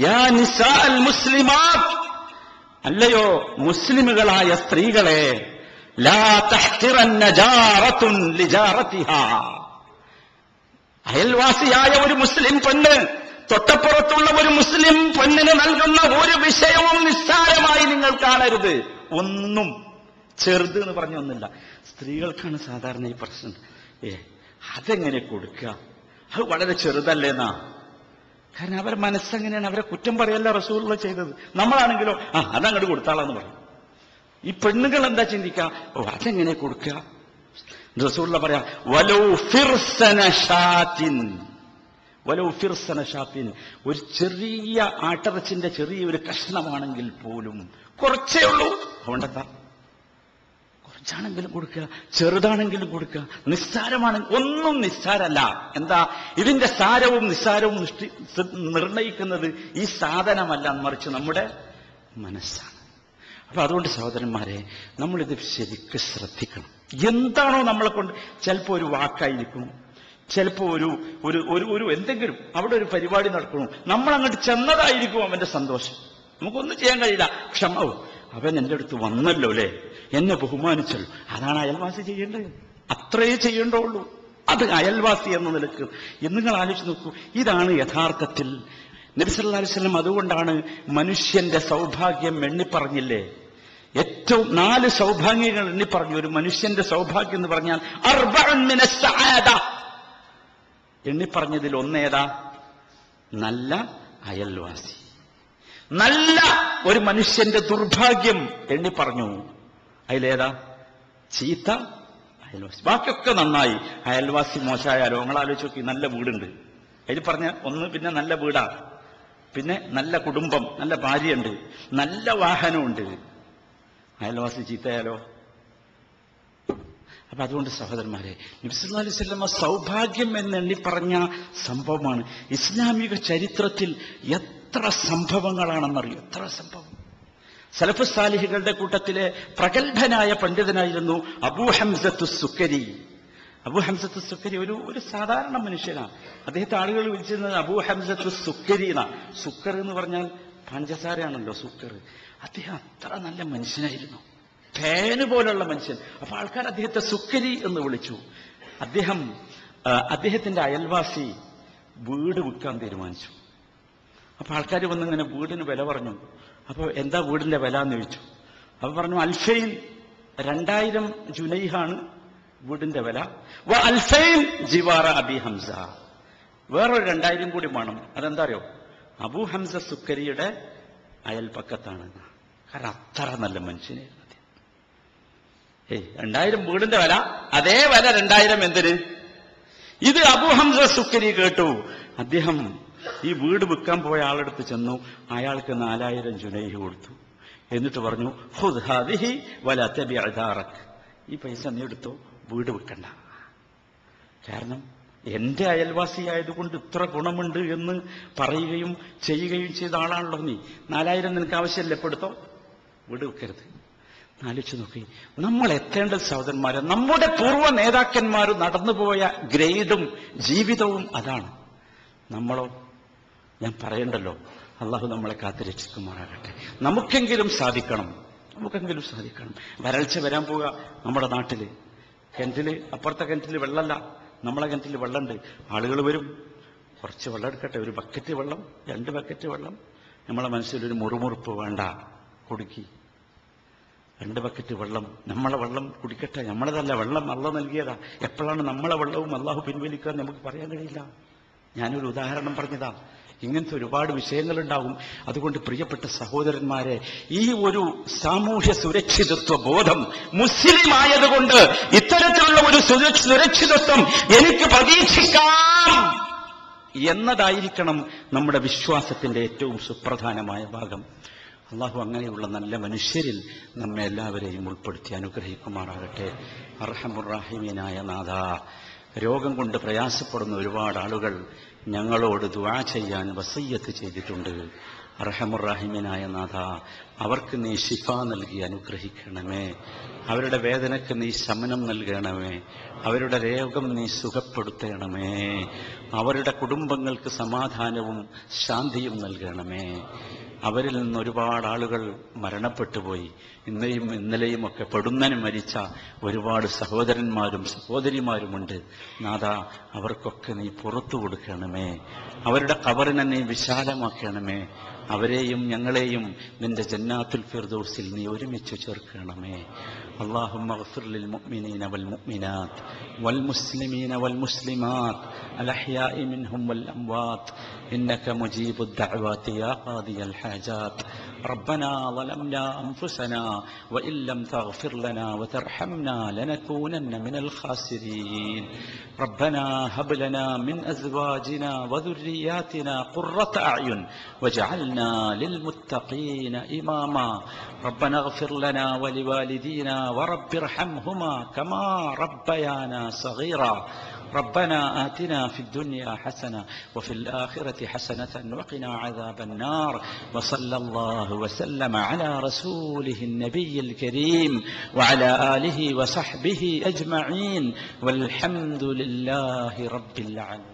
Speaker 2: യാ നിസാഅൽ മുസ്ലിമാത്ത്, അല്ലയോ മുസ്ലിമുകളായ സ്ത്രീകളെ, ലാ തഹ്തിറന്ന ജാറത്തുൻ ലിജാറതിഹാ, അയൽവാസിയായ ഒരു മുസ്ലിം പെണ്ണ് തൊട്ടപ്പുറത്തുള്ള ഒരു മുസ്ലിം പെണ്ണിന് നൽകുന്ന ഒരു വിഷയവും നിസ്സാരമായി നിങ്ങൾ കാണരുത്. ഒന്നും ചെറുത് എന്ന് പറഞ്ഞൊന്നുമില്ല. സ്ത്രീകൾക്കാണ് സാധാരണ ഈ പ്രശ്നം. അതെങ്ങനെ കൊടുക്കുക, അത് വളരെ ചെറുതല്ലേന്നാ. കാരണം അവരുടെ മനസ്സെങ്ങനെയാണ്, അവരെ കുറ്റം പറയല്ല റസൂലുള്ള ചെയ്തത്. നമ്മളാണെങ്കിലോ അതങ്ങോട്ട് കൊടുത്താളെന്ന് പറയും. ഈ പെണ്ണുകൾ എന്താ ചിന്തിക്കുക, അതെങ്ങനെ കൊടുക്കുക? റസൂലുള്ള പറയാ, വലൗ ഫിർസന ഷാത്തിൻ, വലൗ ഫിർസന ഷാത്തിൻ, ഒരു ചെറിയ ആട്ടിറച്ചിന്റെ ചെറിയൊരു കഷ്ണമാണെങ്കിൽ പോലും, കുറച്ചേ ഉള്ളൂ, അതുകൊണ്ടെന്താ, കുറച്ചാണെങ്കിലും കൊടുക്കുക, ചെറുതാണെങ്കിലും കൊടുക്കുക, നിസ്സാരമാണെങ്കിൽ ഒന്നും നിസ്സാരല്ല. എന്താ ഇതിന്റെ സാരവും നിസ്സാരവും നിർണയിക്കുന്നത് ഈ സാധനമല്ല, മറിച്ച് നമ്മുടെ മനസ്സാണ്. അപ്പൊ അതുകൊണ്ട് സഹോദരന്മാരെ, നമ്മളിത് ശരിക്കും ശ്രദ്ധിക്കണം. എന്താണോ നമ്മളെ കൊണ്ട്, ചിലപ്പോ ഒരു വാക്കായിരിക്കും, ചിലപ്പോ ഒരു എന്തെങ്കിലും അവിടെ ഒരു പരിപാടി നടക്കണു, നമ്മൾ അങ്ങോട്ട് ചെന്നതായിരിക്കും അവന്റെ സന്തോഷം. നമുക്കൊന്നും ചെയ്യാൻ കഴിയില്ല. ക്ഷമാവും, അവൻ എന്റെ അടുത്ത് വന്നല്ലോ അല്ലേ, എന്നെ ബഹുമാനിച്ചല്ലോ. അതാണ് അയൽവാസി ചെയ്യേണ്ടത്. അത്രേ ചെയ്യേണ്ടുള്ളൂ. അത് അയൽവാസി എന്ന നിലക്ക് നിങ്ങൾ ആലോചിച്ച് നോക്കൂ. ഇതാണ് യഥാർത്ഥത്തിൽ നബി സല്ലല്ലാഹു അലൈഹി വസല്ലം. അതുകൊണ്ടാണ് മനുഷ്യന്റെ സൗഭാഗ്യം എണ്ണിപ്പറഞ്ഞില്ലേ, ഏറ്റവും 4 സൗഭാഗ്യങ്ങൾ എണ്ണിപ്പറഞ്ഞു. ഒരു മനുഷ്യന്റെ സൗഭാഗ്യം എന്ന് പറഞ്ഞാൽ അർബഉൻ മിനസ് സആദ, എണ്ണിപ്പറഞ്ഞതിൽ ഒന്നേതാ? നല്ല അയൽവാസി. നല്ല ഒരു മനുഷ്യന്റെ ദുർഭാഗ്യം എണ്ണിപ്പറഞ്ഞു, അതിലേതാ? ചീത്ത അയൽവാസി. ബാക്കിയൊക്കെ നന്നായി, അയൽവാസി മോശമായാലോ? നിങ്ങൾ ആലോചിച്ച് നോക്കി. നല്ല വീടുണ്ട്, അതിൽ പറഞ്ഞ ഒന്ന്, പിന്നെ നല്ല വീടാ, പിന്നെ നല്ല കുടുംബം, നല്ല ഭാര്യയുണ്ട്, നല്ല വാഹനമുണ്ട്, അയൽവാസി ചീത്തയാലോ? അപ്പൊ അതുകൊണ്ട് സഹോദരന്മാരെ, നബി സല്ലല്ലാഹു അലൈഹി വസല്ലം സൗഭാഗ്യം എന്നെണ്ണി പറഞ്ഞ സംഭവമാണ്. ഇസ്ലാമിക ചരിത്രത്തിൽ എത്ര സംഭവങ്ങളാണെന്നറിയോ, എത്ര സംഭവം. സലഫ് സാലിഹികളുടെ കൂട്ടത്തിലെ പ്രഗത്ഭനായ പണ്ഡിതനായിരുന്നു അബൂ ഹംസത്തു സുക്കരി. അബൂ ഹംസത്തു സുക്കരി ഒരു സാധാരണ മനുഷ്യനാണ്. അദ്ദേഹത്തെ ആളുകൾ വിളിച്ചിരുന്നത് അബൂ ഹംസത്തു സുക്കരി എന്നാ. സുക്കർ എന്ന് പറഞ്ഞാൽ പഞ്ചസാരയാണല്ലോ സുക്കർ. അദ്ദേഹം അത്ര നല്ല മനുഷ്യനായിരുന്നു, ഫാന് പോലുള്ള മനുഷ്യൻ. അപ്പൊ ആൾക്കാർ അദ്ദേഹത്തെ സുക്കരി എന്ന് വിളിച്ചു. അദ്ദേഹത്തിന്റെ അയൽവാസി വീട് വിൽക്കാൻ തീരുമാനിച്ചു. അപ്പൊ ആൾക്കാർ വന്നിങ്ങനെ വീടിന് വില പറഞ്ഞു. അപ്പൊ എന്താ വീടിന്റെ വില എന്ന് ചോദിച്ചു. അപ്പൊ പറഞ്ഞു, അൽഫൈൻ, 2000 ജുനൈഹാണ് വീടിന്റെ വില. അൽഫൈൻ ജിവാറ അബി ഹംസ, വേറൊരു 2000 കൂടി വേണം. അതെന്താ അറിയോ? അബൂ ഹംസ സുക്കരിയുടെ അയൽപ്പക്കത്താണ്. കാരണം അത്ര നല്ല മനുഷ്യനായിരുന്നു. 2000 വീടിന്റെ വില, അതേ വില 2000 എന്തിന്? ഇത് അബൂ ഹംസ സുക്കരി കേട്ടു. അദ്ദേഹം ഈ വീട് വിൽക്കാൻ പോയ ആളെടുത്ത് ചെന്നു. അയാൾക്ക് 4000 ജുനൈഹ് കൊടുത്തു. എന്നിട്ട് പറഞ്ഞു, ഖുദ് ഹാദിഹി വലാ തബിഅ ദാറക്, ഈ പൈസ നീ എടുത്തോ, വീട് വിൽക്കണ്ട. കാരണം എന്റെ അയൽവാസിയായതുകൊണ്ട് ഇത്ര ഗുണമുണ്ട് എന്ന് പറയുകയും ചെയ്യുകയും ചെയ്ത ആളാണല്ലോ നീ. 4000 നിനക്ക് ആവശ്യമില്ല, ഇപ്പൊ എടുത്തോ, വീട് വെക്കരുത്. ആലോചിച്ച് നോക്കി, നമ്മൾ എത്തേണ്ട സഹോദരന്മാരെ, നമ്മുടെ പൂർവ്വ നേതാക്കന്മാർ നടന്നുപോയ ഗ്രേഡും ജീവിതവും അതാണ്. നമ്മളോ? ഞാൻ പറയണ്ടല്ലോ, അള്ളാഹു നമ്മളെ കാത്തുരക്ഷിക്കുമാറാകട്ടെ. നമുക്കെങ്കിലും സാധിക്കണം. വരൾച്ച വരാൻ പോവുക നമ്മുടെ നാട്ടില്. കിണറ്റില്, അപ്പുറത്തെ കിണറ്റില് വെള്ളമല്ല, നമ്മളെ കിണറ്റിൽ വെള്ളമുണ്ട്. ആളുകൾ വരും, കുറച്ച് വെള്ളം എടുക്കട്ടെ, ഒരു ബക്കറ്റ് വെള്ളം, 2 ബക്കറ്റ് വെള്ളം. നമ്മളെ മനസ്സിലൊരു മുറുമുറുപ്പ് വേണ്ട, കുടുക്കി 2 ബക്കറ്റ് വെള്ളം, നമ്മളെ വെള്ളം കുടിക്കട്ടെ. നമ്മളതല്ല, വെള്ളം അള്ളാഹു നൽകിയതാ. എപ്പോഴാണ് നമ്മളെ വെള്ളവും അള്ളാഹു പിൻവലിക്കുക നമുക്ക് പറയാൻ കഴിയില്ല. ഞാനൊരു ഉദാഹരണം പറഞ്ഞതാ. ഇങ്ങനത്തെ ഒരുപാട് വിഷയങ്ങളുണ്ടാവും. അതുകൊണ്ട് പ്രിയപ്പെട്ട സഹോദരന്മാരെ, ഈ ഒരു സാമൂഹ്യ സുരക്ഷിതത്വ ബോധം, മുസ്ലിം ആയതുകൊണ്ട് ഇത്തരത്തിലുള്ള ഒരു സുരക്ഷിതത്വം എനിക്ക് പ്രതീക്ഷിക്കാം എന്നതായിരിക്കണം നമ്മുടെ വിശ്വാസത്തിന്റെ ഏറ്റവും സുപ്രധാനമായ ഭാഗം. അള്ളാഹു അങ്ങനെയുള്ള നല്ല മനുഷ്യരിൽ നമ്മെ എല്ലാവരെയും ഉൾപ്പെടുത്തി അനുഗ്രഹിക്കുമാറാകട്ടെ. അർഹമുർ-റഹീമീനായ നാഥ, രോഗം കൊണ്ട് പ്രയാസപ്പെടുന്ന ഒരുപാട് ആളുകൾ ഞങ്ങളോട് ദുആ ചെയ്യാൻ വസിയ്യത്ത് ചെയ്തിട്ടുണ്ട്. അർഹമുർ-റഹീമീനായ നാഥ, അവർക്ക് നീ ശിഫ നൽകി അനുഗ്രഹിക്കണമേ. അവരുടെ വേദനയ്ക്ക് നീ ശമനം നൽകണമേ. അവരുടെ രോഗം നീ സുഖപ്പെടുത്തണമേ. അവരുടെ കുടുംബങ്ങൾക്ക് സമാധാനവും ശാന്തിയും നൽകണമേ. അവരിൽ നിന്ന് ഒരുപാട് ആളുകൾ മരണപ്പെട്ടുപോയി. ഇന്നലെയും ഒക്കെ പെടുന്നനും മരിച്ച ഒരുപാട് സഹോദരന്മാരും സഹോദരിമാരുമുണ്ട്. നാഥ, അവർക്കൊക്കെ നീ പുറത്തു കൊടുക്കണമേ. അവരുടെ ഖബറിനെ നീ വിശാലമാക്കണമേ. അവരെയും ഞങ്ങളെയും നിന്റെ ജന്നാത്തുൽ ഫിർദൗസിൽ നീ ഒരുമിച്ച് ചേർക്കണമേ. اللهم اغفر للمؤمنين والمؤمنات والمسلمين والمسلمات الأحياء منهم والأموات إنك مجيب الدعوات يا قاضي الحاجات. ربنا ظلمنا أنفسنا وإن لم تغفر لنا وترحمنا لنكونن من الخاسرين. ربنا هب لنا من أزواجنا وذرياتنا قرة أعين واجعلنا للمتقين إماما. ربنا اغفر لنا ولوالدينا ورب ارحمهما كما ربيانا صغيرا. ربنا آتنا في الدنيا حسنة وفي الآخرة حسنة وقنا عذاب النار. وصلى الله وسلم على رسوله النبي الكريم وعلى آله وصحبه أجمعين والحمد لله رب العالمين.